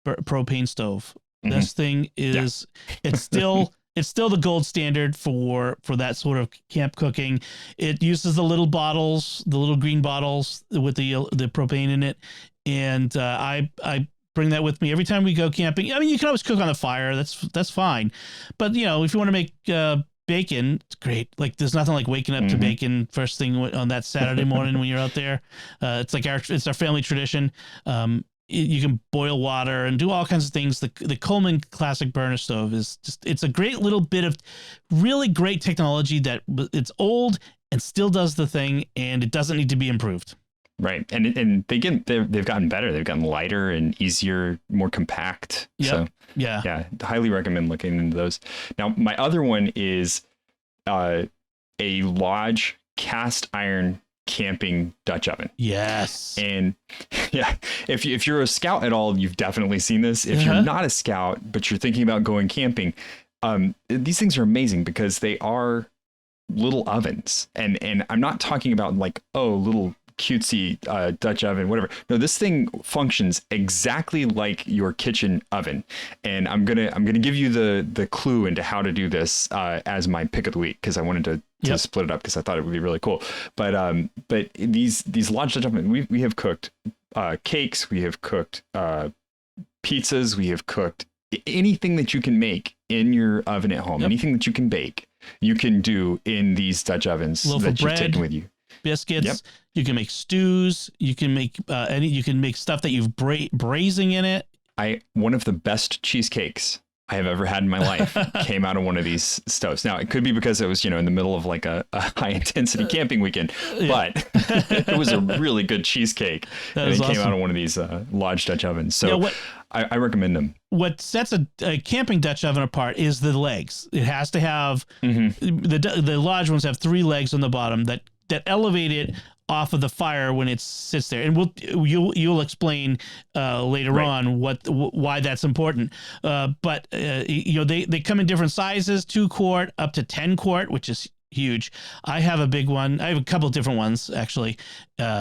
propane stove. This thing is, it's still the gold standard for that sort of camp cooking. It uses the little bottles, the little green bottles with the propane in it. And I bring that with me every time we go camping. I mean, you can always cook on the fire. That's fine. But if you want to make bacon, it's great. Like, there's nothing like waking up to bacon first thing on that Saturday morning when you're out there. It's like it's our family tradition. You can boil water and do all kinds of things. The Coleman Classic Burner Stove it's a great little bit of really great technology that it's old and still does the thing, and it doesn't need to be improved. Right. And they've gotten better. They've gotten lighter and easier, more compact. Yep. So yeah, highly recommend looking into those. Now, my other one is a Lodge cast iron camping Dutch oven. Yes. And if you're a scout at all, you've definitely seen this. If you're not a scout, but you're thinking about going camping, these things are amazing because they are little ovens. And I'm not talking about like, little cutesy Dutch oven, whatever. No, this thing functions exactly like your kitchen oven. And I'm gonna give you the clue into how to do this as my pick of the week, because I wanted to split it up because I thought it would be really cool. But these Lodge Dutch oven, we have cooked cakes, we have cooked pizzas, we have cooked anything that you can make in your oven at home, anything that you can bake, you can do in these Dutch ovens that you've taken with you. Biscuits. You can make stews. You can make you can make stuff that you've braising in it. One of the best cheesecakes I have ever had in my life came out of one of these stoves. Now, it could be because it was, in the middle of like a high intensity camping weekend, but it was a really good cheesecake. And it came out of one of these Lodge Dutch ovens. So I recommend them. What sets a camping Dutch oven apart is the legs. It has to have the Lodge ones have 3 legs on the bottom that elevate it off of the fire when it sits there, and you'll explain later on why that's important. But they come in different sizes, 2 quart up to 10 quart, which is huge. I have a big one. I have a couple of different ones actually,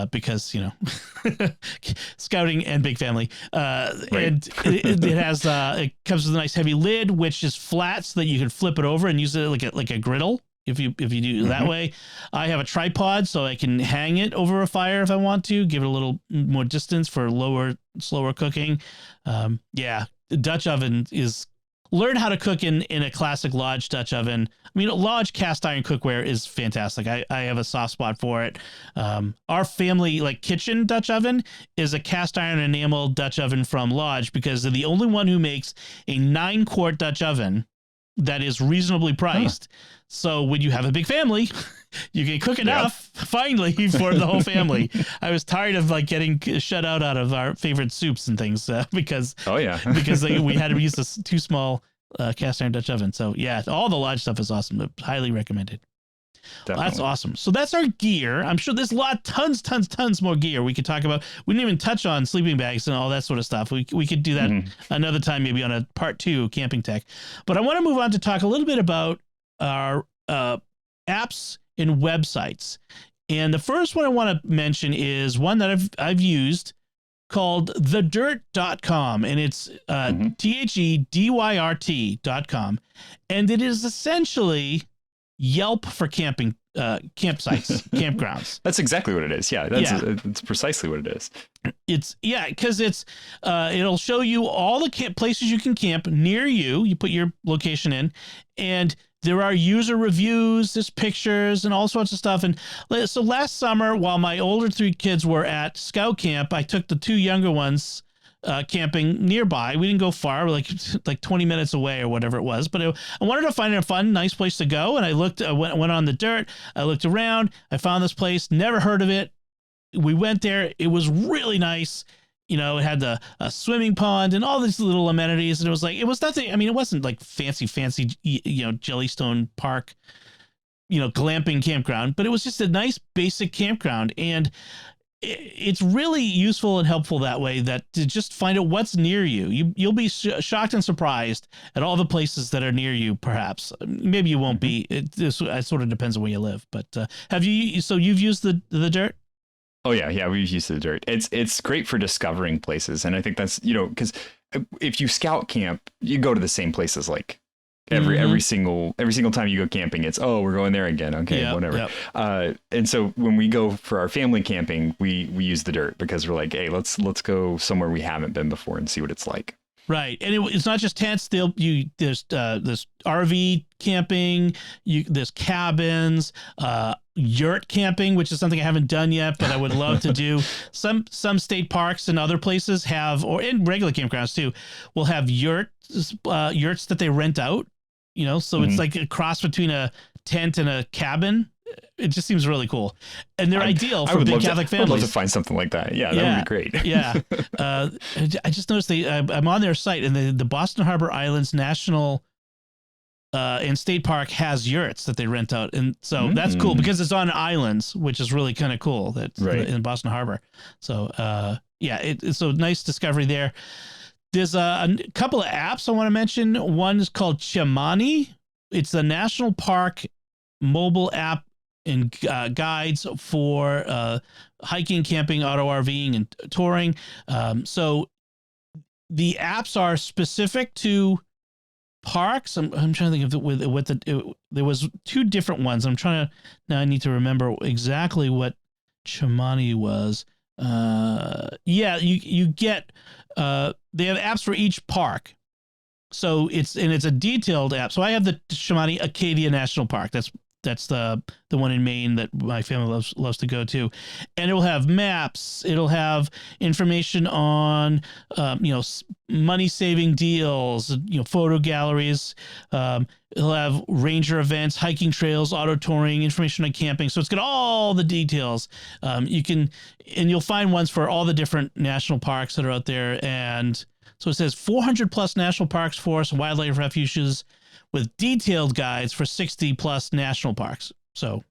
because scouting and big family. And it has it comes with a nice heavy lid, which is flat so that you can flip it over and use it like a griddle. If you do it that way. I have a tripod so I can hang it over a fire if I want to, give it a little more distance for slower cooking. The Dutch oven learn how to cook in a classic Lodge Dutch oven. I mean, Lodge cast iron cookware is fantastic. I have a soft spot for it. Our family kitchen Dutch oven is a cast iron enamel Dutch oven from Lodge because they're the only one who makes a 9-quart Dutch oven that is reasonably priced. So when you have a big family, you can cook enough finally for the whole family. I was tired of getting shut out of our favorite soups and things because we had to use this too small cast iron Dutch oven. So all the Lodge stuff is awesome. Highly recommended. Well, that's awesome. So that's our gear. I'm sure there's tons more gear we could talk about. We didn't even touch on sleeping bags and all that sort of stuff. We could do that another time, maybe on a part 2 camping tech. But I want to move on to talk a little bit about our apps and websites. And the first one I want to mention is one that I've used called thedirt.com, and it's THEDYRT.com. And it is essentially Yelp for camping campsites, campgrounds. That's exactly what it is. Yeah, that's precisely what it is. It's because it'll show you all the places you can camp near you. You put your location in, and there are user reviews, there's pictures, and all sorts of stuff. And so last summer, while my older 3 kids were at scout camp, I took the 2 younger ones camping nearby. We didn't go far, like 20 minutes away or whatever it was. But I wanted to find a fun, nice place to go. And I went on the dirt. I looked around. I found this place. Never heard of it. We went there. It was really nice. You know, it had a swimming pond and all these little amenities. And it was nothing. I mean, it wasn't like fancy, Jellystone Park, glamping campground, but it was just a nice basic campground. And it's really useful and helpful that way, that to just find out what's near you. You'll be shocked and surprised at all the places that are near you. Perhaps maybe you won't be. It sort of depends on where you live. But you've used the dirt? Oh yeah, we've used the dirt. It's great for discovering places, and I think that's because if you scout camp, you go to the same places like every single time you go camping. It's we're going there again. Okay, whatever. Yep. And so when we go for our family camping, we use the dirt because we're like, hey, let's go somewhere we haven't been before and see what it's like. Right, and it's not just tents. There's RV camping. There's cabins, yurt camping, which is something I haven't done yet, but I would love to do. Some state parks and other places have, or in regular campgrounds too, will have yurts that they rent out. So it's like a cross between a tent and a cabin. It just seems really cool, and they're ideal for big Catholic families. I'd love to find something like that. Yeah, that would be great. Yeah, I just noticed I'm on their site, and the Boston Harbor Islands National and State Park has yurts that they rent out, and so that's cool because it's on islands, which is really kind of cool. That's in Boston Harbor. So it's a nice discovery there. There's a couple of apps I want to mention. One is called Chimani. It's a national park mobile app and guides for hiking, camping, auto RVing, and touring. So the apps are specific to parks. I'm trying to think of there was 2 different ones. Now I need to remember exactly what Chimani was. You get they have apps for each park. So it's a detailed app. So I have the Chimani Acadia National Park. That's the one in Maine that my family loves to go to, and it will have maps. It'll have information on money saving deals, photo galleries. It'll have ranger events, hiking trails, auto touring, information on camping. So it's got all the details. You'll find ones for all the different national parks that are out there. And so it says 400 plus national parks, forests, wildlife refuges, with detailed guides for 60 plus national parks. So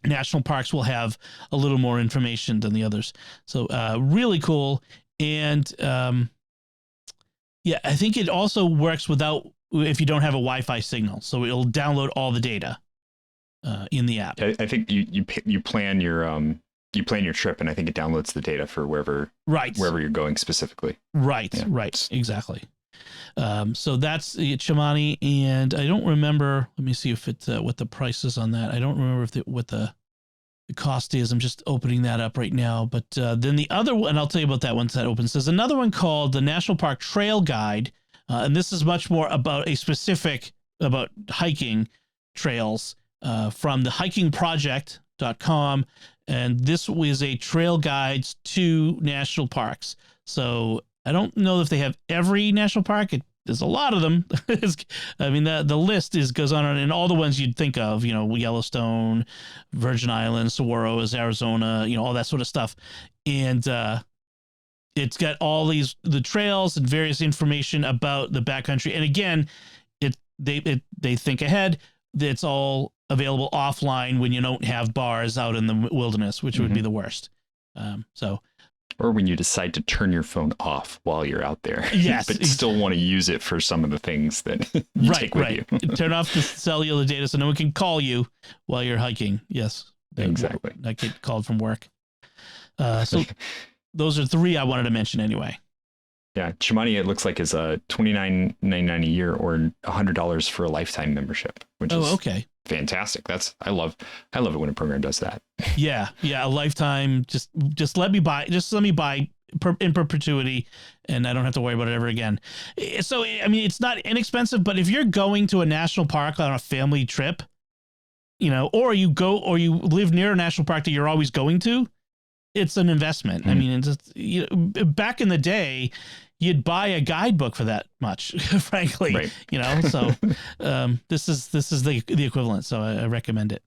national parks will have a little more information than the others. So really cool. And I think it also works if you don't have a Wi-Fi signal. So it'll download all the data in the app. I think you plan your trip, and I think it downloads the data for wherever you're going specifically. Right, yeah. Right, exactly. So that's Chimani, and I don't remember. Let me see if what the price is on that. I don't remember what the cost is. I'm just opening that up right now. But then the other one, I'll tell you about that once that opens. There's another one called the National Park Trail Guide, and this is much more about about hiking trails from the hikingproject.com, and this was a trail guides to national parks. So I don't know if they have every national park. There's a lot of them. The list goes on, and all the ones you'd think of, Yellowstone, Virgin Islands, Saguaro is Arizona, all that sort of stuff. And it's got all the trails and various information about the backcountry. And again, they think ahead. It's all available offline when you don't have bars out in the wilderness, which would be the worst. Or when you decide to turn your phone off while you're out there, yes, but still want to use it for some of the things that you take with you. Turn off the cellular data so no one can call you while you're hiking. Yes, exactly. Not get called from work. So those are 3 I wanted to mention anyway. Yeah, Chimani, it looks like, is $29.99 a year or $100 for a lifetime membership. Which is okay. fantastic. I love it when a program does that. Yeah, a lifetime. Just let me buy. Just let me buy in perpetuity, and I don't have to worry about it ever again. So I mean, it's not inexpensive, but if you're going to a national park on a family trip, or you live near a national park that you're always going to, it's an investment. Mm-hmm. I mean, it's back in the day, you'd buy a guidebook for that much, frankly. Right. So this is the equivalent. So I recommend it.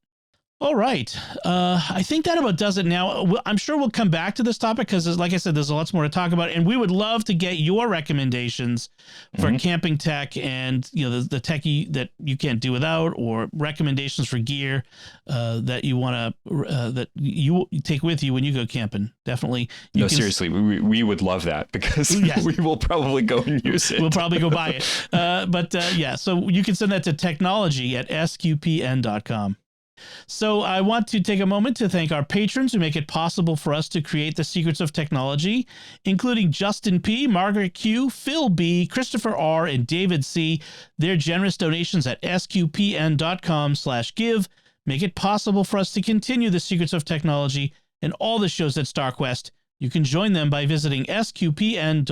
All right. I think that about does it now. I'm sure we'll come back to this topic because, like I said, there's lots more to talk about. And we would love to get your recommendations for camping tech and, the techie that you can't do without, or recommendations for gear that you want to that you take with you when you go camping. Definitely. Seriously, we would love that because we will probably go and use it. We'll probably go buy it. So you can send that to technology@sqpn.com. So I want to take a moment to thank our patrons who make it possible for us to create the secrets of technology, including Justin P., Margaret Q., Phil B., Christopher R., and David C. Their generous donations at sqpn.com/give make it possible for us to continue the secrets of technology and all the shows at StarQuest. You can join them by visiting sqpn.com/give.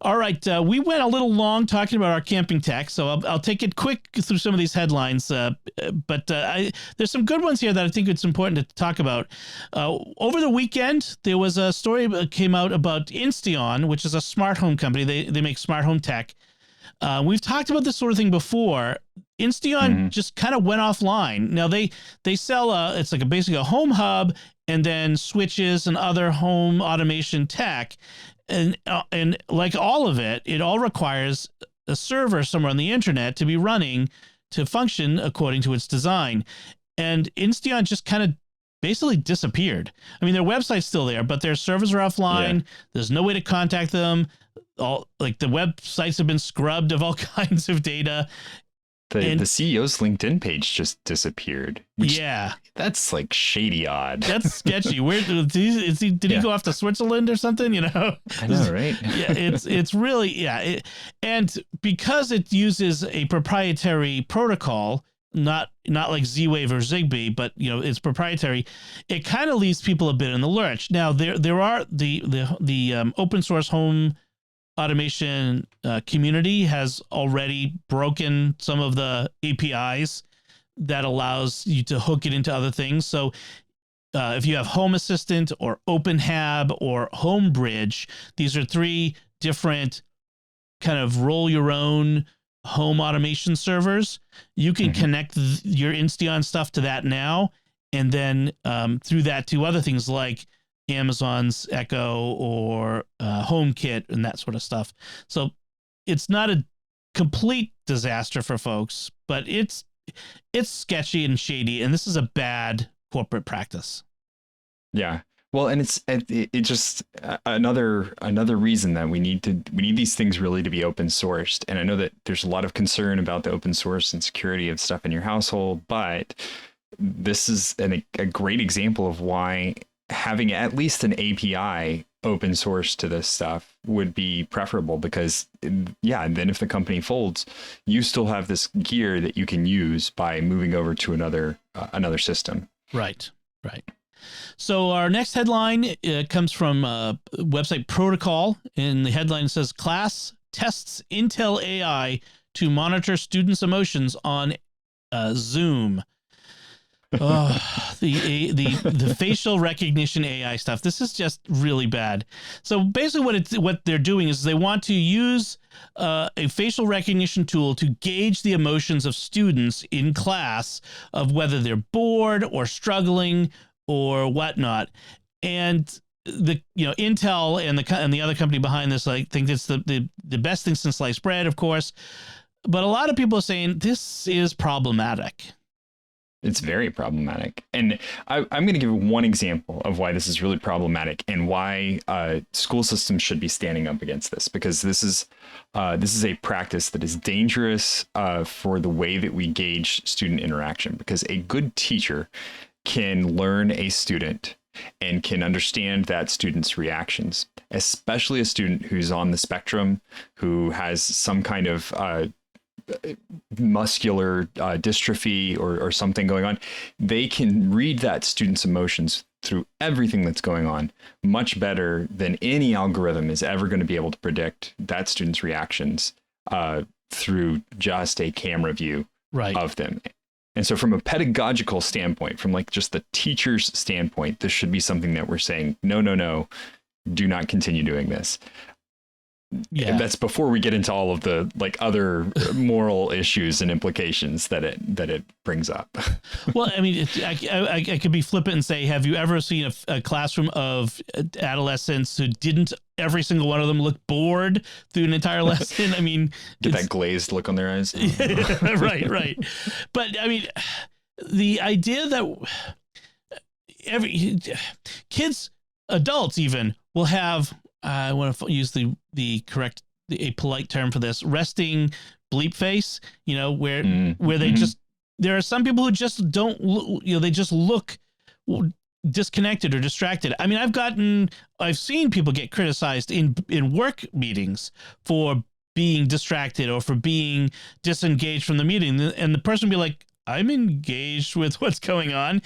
All right, we went a little long talking about our camping tech, so I'll take it quick through some of these headlines. But there's some good ones here that I think it's important to talk about. Over the weekend, there was a story that came out about Insteon, which is a smart home company. They make smart home tech. We've talked about this sort of thing before. Insteon just kind of went offline. Now they sell it's like basically a home hub and then switches and other home automation tech. And like all of it, it all requires a server somewhere on the internet to be running to function according to its design. And Insteon just kind of basically disappeared. I mean, their website's still there, but their servers are offline. Yeah. There's no way to contact them. The websites have been scrubbed of all kinds of data. The CEO's LinkedIn page just disappeared. That's like shady odd. That's sketchy. Where did he go off to Switzerland or something? I know, right? It's really and because it uses a proprietary protocol, not like Z-Wave or Zigbee, but it's proprietary. It kind of leaves people a bit in the lurch. Now there are the open source home automation community has already broken some of the APIs that allows you to hook it into other things. So if you have Home Assistant or OpenHab or HomeBridge, these are three different kind of roll your own home automation servers. You can connect your Insteon stuff to that now, and then through that to other things like Amazon's Echo or HomeKit and that sort of stuff. So it's not a complete disaster for folks, but it's sketchy and shady, and this is a bad corporate practice. Yeah. Well, and it just another reason that we need these things really to be open sourced. And I know that there's a lot of concern about the open source and security of stuff in your household, but this is a great example of why having at least an API open source to this stuff would be preferable, because and then if the company folds, you still have this gear that you can use by moving over to another system. Right. So our next headline comes from website Protocol, and the headline says, "Class tests Intel AI to monitor students' emotions on Zoom." The facial recognition AI stuff. This is just really bad. So basically what they're doing is they want to use a facial recognition tool to gauge the emotions of students in class, of whether they're bored or struggling or whatnot. And Intel and the other company behind this, I think it's the best thing since sliced bread, of course. But a lot of people are saying this is problematic. It's very problematic. And I'm going to give one example of why this is really problematic and why school systems should be standing up against this, because this is a practice that is dangerous for the way that we gauge student interaction, because a good teacher can learn a student and can understand that student's reactions, especially a student who's on the spectrum, who has some kind of muscular dystrophy or something going on, they can read that student's emotions through everything that's going on much better than any algorithm is ever going to be able to predict that student's reactions through just a camera view of them. And so from a pedagogical standpoint, from like just the teacher's standpoint, this should be something that we're saying, no, do not continue doing this. Yeah. And that's before we get into all of the like other moral issues and implications that it brings up. Well, I mean, I could be flippant and say, have you ever seen a classroom of adolescents who didn't every single one of them look bored through an entire lesson? I mean, get that glazed look on their eyes. Right. But I mean, the idea that every kids, adults even, will have, I want to use a polite term for this, resting bleep face, where they just, there are some people who just don't, they just look disconnected or distracted. I mean, I've seen people get criticized in work meetings for being distracted or for being disengaged from the meeting. And the person will be like, I'm engaged with what's going on.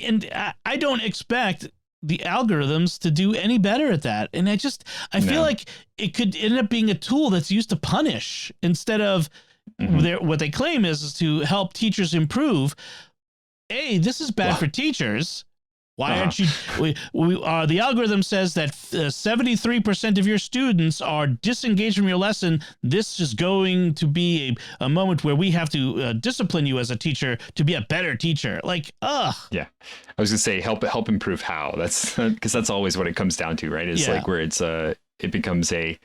And I don't expect the algorithms to do any better at that. And I feel like it could end up being a tool that's used to punish instead of what they claim is to help teachers improve. This is bad for teachers. Why aren't you? The algorithm says that 73% of your students are disengaged from your lesson. This is going to be a moment where we have to discipline you as a teacher to be a better teacher. Like, Yeah, I was gonna say help improve how. That's because that's always what it comes down to, right? It's like where it becomes a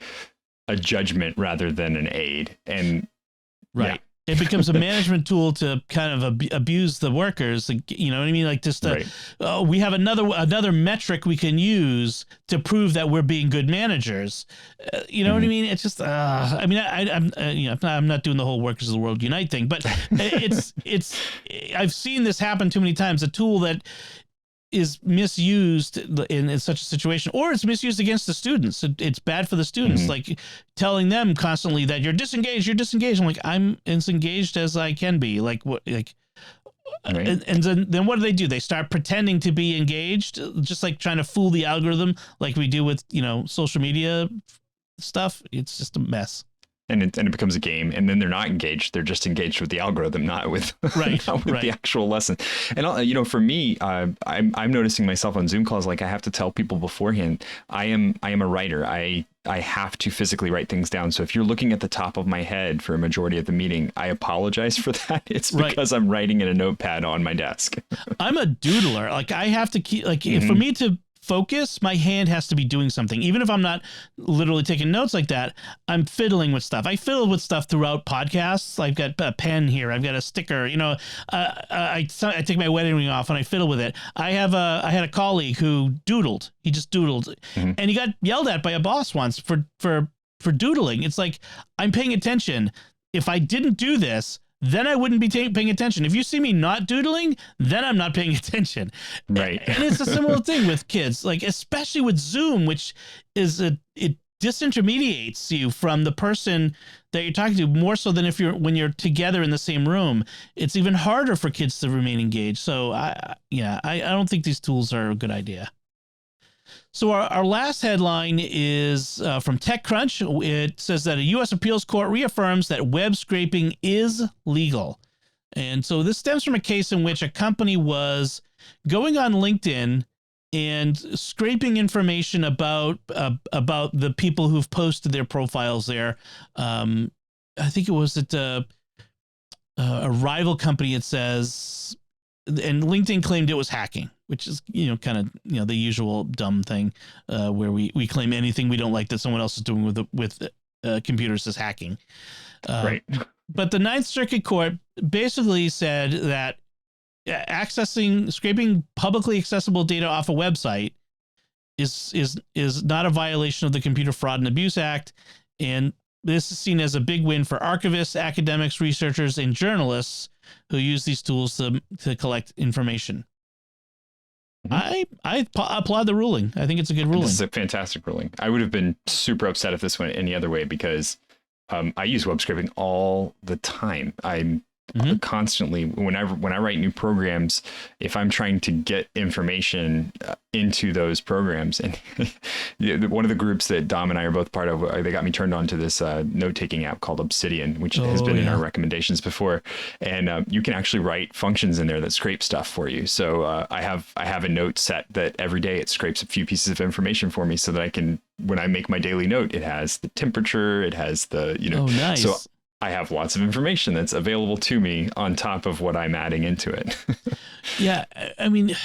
judgment rather than an aid, and right. It becomes a management tool to kind of abuse the workers. You know what I mean? Like just, we have another metric we can use to prove that we're being good managers. You know what I mean? It's just, I mean, I'm not doing the whole workers of the world unite thing, but I've seen this happen too many times. A tool that is misused in such a situation, or it's misused against the students. It's bad for the students, like telling them constantly that you're disengaged. I'm like, I'm as engaged as I can be. Like what? Like, and then what do? They start pretending to be engaged, just like trying to fool the algorithm, like we do with social media stuff. It's just a mess. And it becomes a game, and then they're not engaged. They're just engaged with the algorithm, not with the actual lesson. And for me, I'm noticing myself on Zoom calls. Like I have to tell people beforehand, I am a writer. I have to physically write things down. So if you're looking at the top of my head for a majority of the meeting, I apologize for that. It's because I'm writing in a notepad on my desk. I'm a doodler. Like I have to keep for me to focus, my hand has to be doing something. Even if I'm not literally taking notes like that, I'm fiddling with stuff. I fiddle with stuff throughout podcasts. I've got a pen here. I've got a sticker. I take my wedding ring off and I fiddle with it. I had a colleague who doodled. He just doodled, and he got yelled at by a boss once for doodling. It's like, I'm paying attention. If I didn't do this, then I wouldn't be paying attention. If you see me not doodling, then I'm not paying attention. Right. And it's a similar thing with kids, like especially with Zoom, which is it disintermediates you from the person that you're talking to more so than when you're together in the same room. It's even harder for kids to remain engaged. So I don't think these tools are a good idea. So our last headline is from TechCrunch. It says that a U.S. appeals court reaffirms that web scraping is legal. And so this stems from a case in which a company was going on LinkedIn and scraping information about the people who've posted their profiles there. I think it was at a rival company, it says, and LinkedIn claimed it was hacking, which is, kind of, the usual dumb thing where we claim anything we don't like that someone else is doing with computers as hacking. Right. But the Ninth Circuit Court basically said that scraping publicly accessible data off a website is not a violation of the Computer Fraud and Abuse Act. And this is seen as a big win for archivists, academics, researchers, and journalists who use these tools to collect information. I applaud the ruling. I think it's a good ruling. This is a fantastic ruling. I would have been super upset if this went any other way because I use web scraping all the time. I'm constantly, when I write new programs, if I'm trying to get information into those programs, and one of the groups that Dom and I are both part of, they got me turned on to this note-taking app called Obsidian, which has been in our recommendations before. And you can actually write functions in there that scrape stuff for you. So I have a note set that every day it scrapes a few pieces of information for me so that I can, when I make my daily note, it has the temperature, it has the, nice. So I have lots of information that's available to me on top of what I'm adding into it. Yeah. I mean,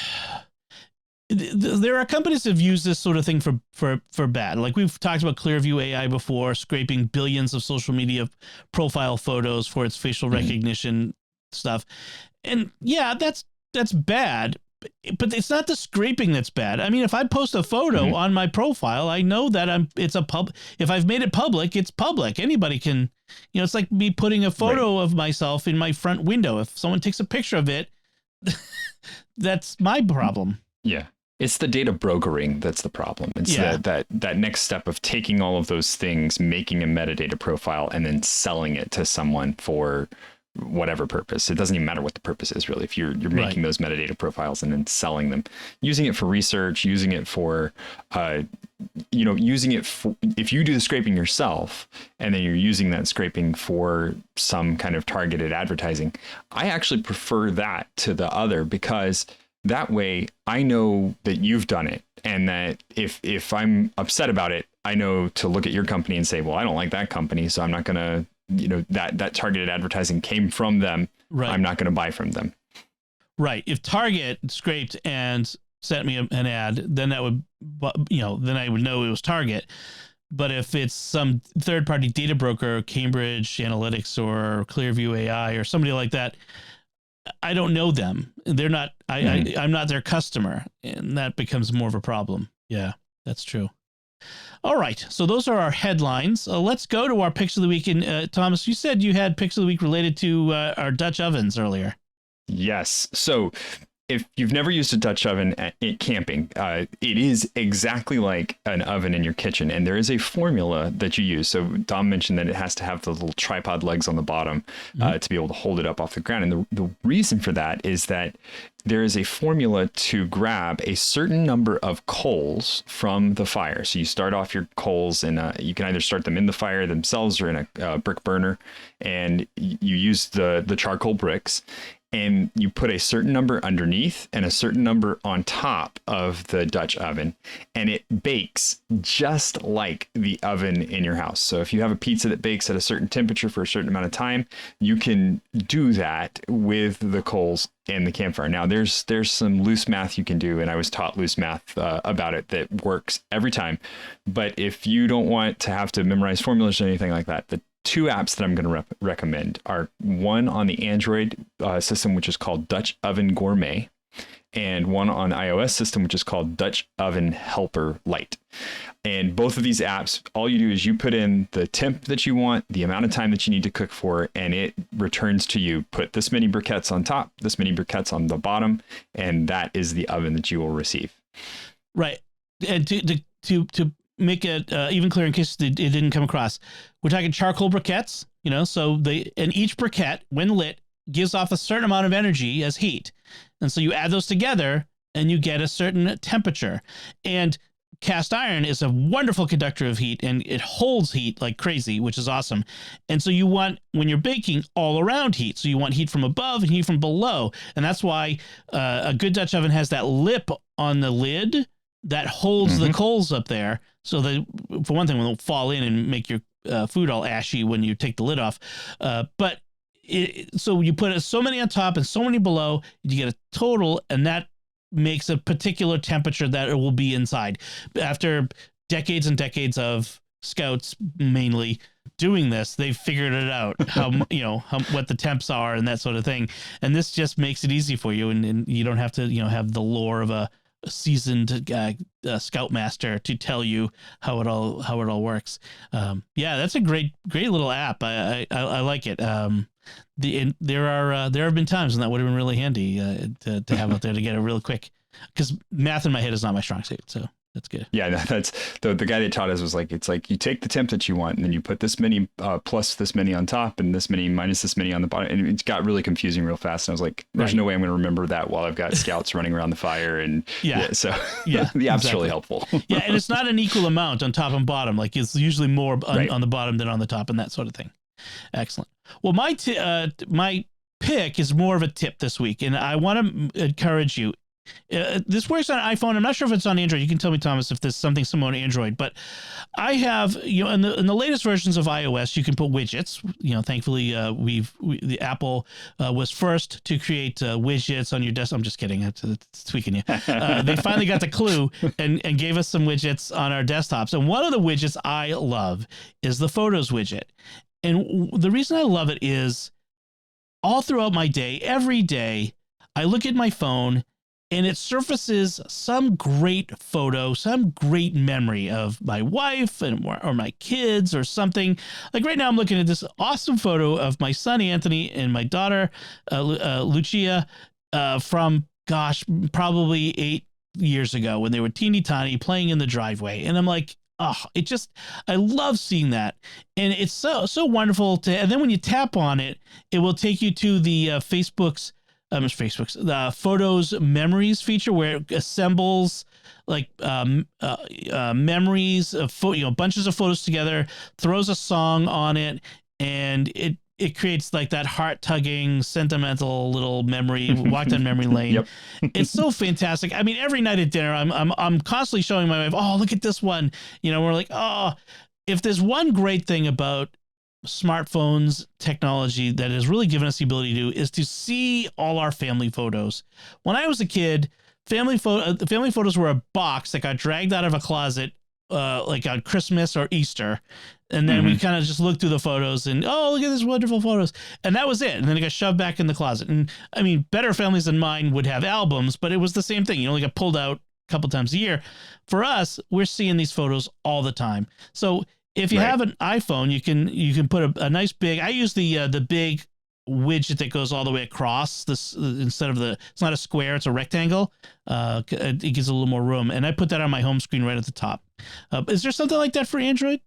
there are companies that have used this sort of thing for bad. Like we've talked about Clearview AI before, scraping billions of social media profile photos for its facial recognition stuff. And yeah, that's bad. But it's not the scraping that's bad. I mean, if I post a photo on my profile, I know that if I've made it public, it's public. Anybody can, it's like me putting a photo of myself in my front window. If someone takes a picture of it, that's my problem. Yeah. It's the data brokering that's the problem. It's that next step of taking all of those things, making a metadata profile, and then selling it to someone for whatever purpose. It doesn't even matter what the purpose is, really. If you're making those metadata profiles and then selling them, using it for research, using it for if you do the scraping yourself and then you're using that scraping for some kind of targeted advertising, I actually prefer that to the other, because that way I know that you've done it, and that if I'm upset about it, I know to look at your company and say, well, I don't like that company, so I'm not going to, that targeted advertising came from them. Right. I'm not going to buy from them. Right. If Target scraped and sent me an ad, then that would, then I would know it was Target. But if it's some third-party data broker, Cambridge Analytics or Clearview AI or somebody like that, I don't know them. They're not. I'm not their customer, and that becomes more of a problem. Yeah, that's true. All right, so those are our headlines. Let's go to our picks of the week. And Thomas, you said you had picks of the week related to our Dutch ovens earlier. Yes. So if you've never used a Dutch oven camping, it is exactly like an oven in your kitchen. And there is a formula that you use. So Dom mentioned that it has to have the little tripod legs on the bottom to be able to hold it up off the ground. And the reason for that is that there is a formula to grab a certain number of coals from the fire. So you start off your coals, and you can either start them in the fire themselves or in a brick burner. And you use the charcoal bricks. And you put a certain number underneath and a certain number on top of the Dutch oven, and it bakes just like the oven in your house. So if you have a pizza that bakes at a certain temperature for a certain amount of time, you can do that with the coals and the campfire. Now there's some loose math you can do, and I was taught loose math about it that works every time. But if you don't want to have to memorize formulas or anything like that, the two apps that I'm going to recommend are one on the Android system, which is called Dutch Oven Gourmet, and one on the iOS system, which is called Dutch Oven Helper Lite. And both of these apps, all you do is you put in the temp that you want, the amount of time that you need to cook for, and it returns to you, put this many briquettes on top, this many briquettes on the bottom, and that is the oven that you will receive. Right. And to make it even clearer in case it didn't come across, we're talking charcoal briquettes, so and each briquette, when lit, gives off a certain amount of energy as heat. And so you add those together and you get a certain temperature. And cast iron is a wonderful conductor of heat, and it holds heat like crazy, which is awesome. And so you want, when you're baking, all around heat. So you want heat from above and heat from below. And that's why a good Dutch oven has that lip on the lid that holds the coals up there. So that, for one thing, they won't fall in and make your food all ashy when you take the lid off. So you put so many on top and so many below, you get a total, and that makes a particular temperature that it will be inside. After decades and decades of scouts mainly doing this, they've figured it out, what the temps are and that sort of thing. And this just makes it easy for you, and you don't have to, have the lore of a seasoned scoutmaster to tell you how it all works. That's a great little app. I like it. There have been times when that would have been really handy to have out there to get it real quick, because math in my head is not my strong suit. So That's good. Yeah, that's the guy that taught us was like, it's like you take the temp that you want and then you put this many plus this many on top and this many minus this many on the bottom. And it got really confusing real fast. And I was like, there's no way I'm going to remember that while I've got scouts running around the fire. And so the app's really helpful. Yeah. And it's not an equal amount on top and bottom. Like it's usually more on the bottom than on the top and that sort of thing. Excellent. Well, my pick is more of a tip this week. And I want to encourage you. This works on iPhone. I'm not sure if it's on Android. You can tell me, Thomas, if there's something similar on Android. But I have, in the latest versions of iOS, you can put widgets. Thankfully, the Apple was first to create widgets on your desktop. I'm just kidding. It's tweaking you. They finally got the clue and gave us some widgets on our desktops. And one of the widgets I love is the Photos widget. And the reason I love it is all throughout my day, every day, I look at my phone and it surfaces some great photo, some great memory of my wife or my kids or something. Like right now, I'm looking at this awesome photo of my son, Anthony, and my daughter, Lucia, from, probably 8 years ago when they were teeny tiny playing in the driveway. And I'm like, I love seeing that. And it's so wonderful and then when you tap on it, it will take you to the Facebook's the Photos Memories feature where it assembles like memories of bunches of photos together, throws a song on it, and it creates like that heart-tugging, sentimental little memory walk down memory lane. Yep. It's so fantastic. I mean, every night at dinner, I'm constantly showing my wife, oh, look at this one. We're like, oh, if there's one great thing about smartphones technology that has really given us the ability to do is to see all our family photos. When I was a kid, family photos were a box that got dragged out of a closet like on Christmas or Easter. And then we kind of just looked through the photos and, oh, look at these wonderful photos. And that was it. And then it got shoved back in the closet. And I mean, better families than mine would have albums, but it was the same thing. You only got pulled out a couple times a year. For us, we're seeing these photos all the time. So if you have an iPhone, you can put a nice big. I use the big widget that goes all the way across this instead of it's not a square, it's a rectangle. It gives a little more room, and I put that on my home screen right at the top. Is there something like that for Android?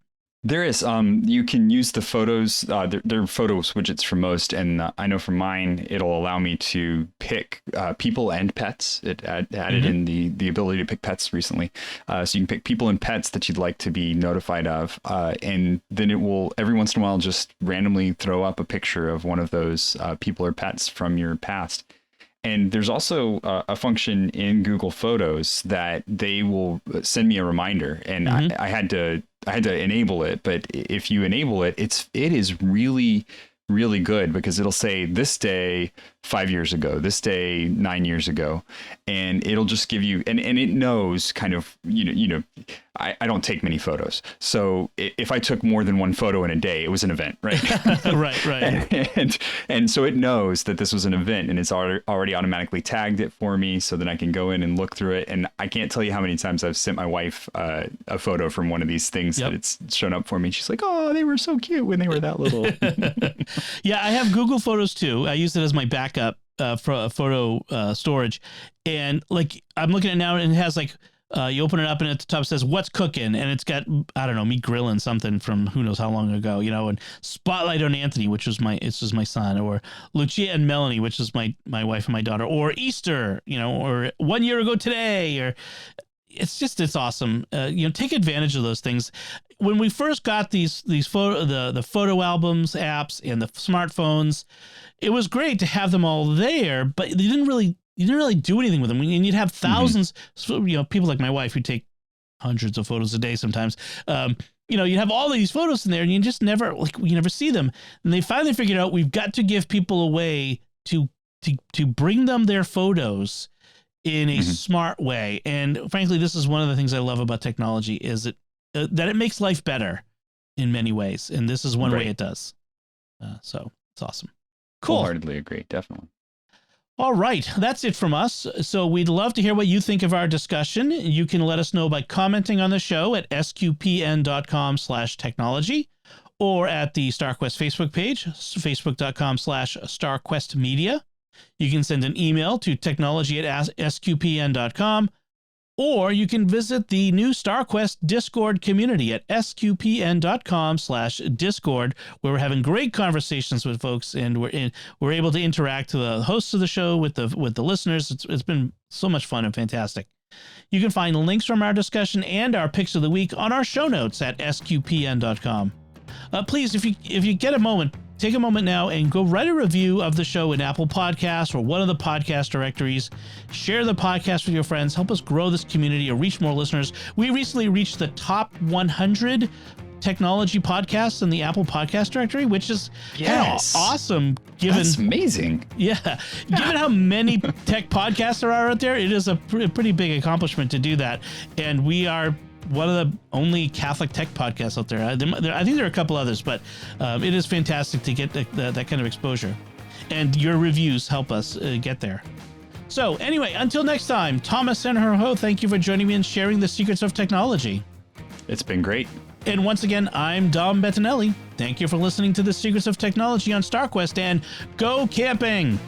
There is. You can use the photos. There are photos widgets for most, and I know for mine, it'll allow me to pick people and pets. It added in the ability to pick pets recently, so you can pick people and pets that you'd like to be notified of, and then it will every once in a while just randomly throw up a picture of one of those people or pets from your past. And there's also a function in Google Photos that they will send me a reminder, and I had to enable it. But if you enable it, it is really, really good because it'll say this day 5 years ago, this day 9 years ago, and it'll just give you and it knows kind of I don't take many photos, so if I took more than one photo in a day, it was an event, right? right. And so it knows that this was an event, and it's already automatically tagged it for me, so that I can go in and look through it. And I can't tell you how many times I've sent my wife a photo from one of these things that it's shown up for me. She's like, oh, they were so cute when they were that little. Yeah, I have Google Photos too. I use it as my backup for photo storage, and like I'm looking at it now, and it has like. You open it up and at the top it says what's cooking, and it's got, I don't know, me grilling something from who knows how long ago, and Spotlight on Anthony, which was my son, or Lucia and Melanie, which is my wife and my daughter, or Easter, or 1 year ago today, or it's awesome. Take advantage of those things. When we first got these photo the photo albums apps and the smartphones, it was great to have them all there, but you didn't really do anything with them. And you'd have thousands, people like my wife who take hundreds of photos a day sometimes. You'd have all these photos in there, and you just never see them. And they finally figured out we've got to give people a way to bring them their photos in a smart way. And frankly, this is one of the things I love about technology is that it makes life better in many ways. And this is one way it does. So it's awesome. Cool. Wholeheartedly agree. Definitely. All right, that's it from us. So we'd love to hear what you think of our discussion. You can let us know by commenting on the show at sqpn.com/technology or at the StarQuest Facebook page, facebook.com/StarQuestMedia. You can send an email to technology@sqpn.com, Or you can visit the new StarQuest Discord community at sqpn.com/Discord, where we're having great conversations with folks, and we're able to interact with the hosts of the show with the listeners. It's been so much fun and fantastic. You can find links from our discussion and our picks of the week on our show notes at sqpn.com. Please, if you get a moment, take a moment now and go write a review of the show in Apple Podcasts or one of the podcast directories. Share the podcast with your friends. Help us grow this community or reach more listeners. We recently reached the top 100 technology podcasts in the Apple Podcast directory, which is kind of awesome. That's amazing. Yeah. Given how many tech podcasts there are out there, it is a pretty big accomplishment to do that. And we are one of the only Catholic tech podcasts out there. I think there are a couple others, but it is fantastic to get that kind of exposure. And your reviews help us get there. So anyway, until next time, Thomas Sanjurjo, thank you for joining me and sharing the secrets of technology. It's been great. And once again, I'm Dom Bettinelli. Thank you for listening to the Secrets of Technology on StarQuest, and go camping!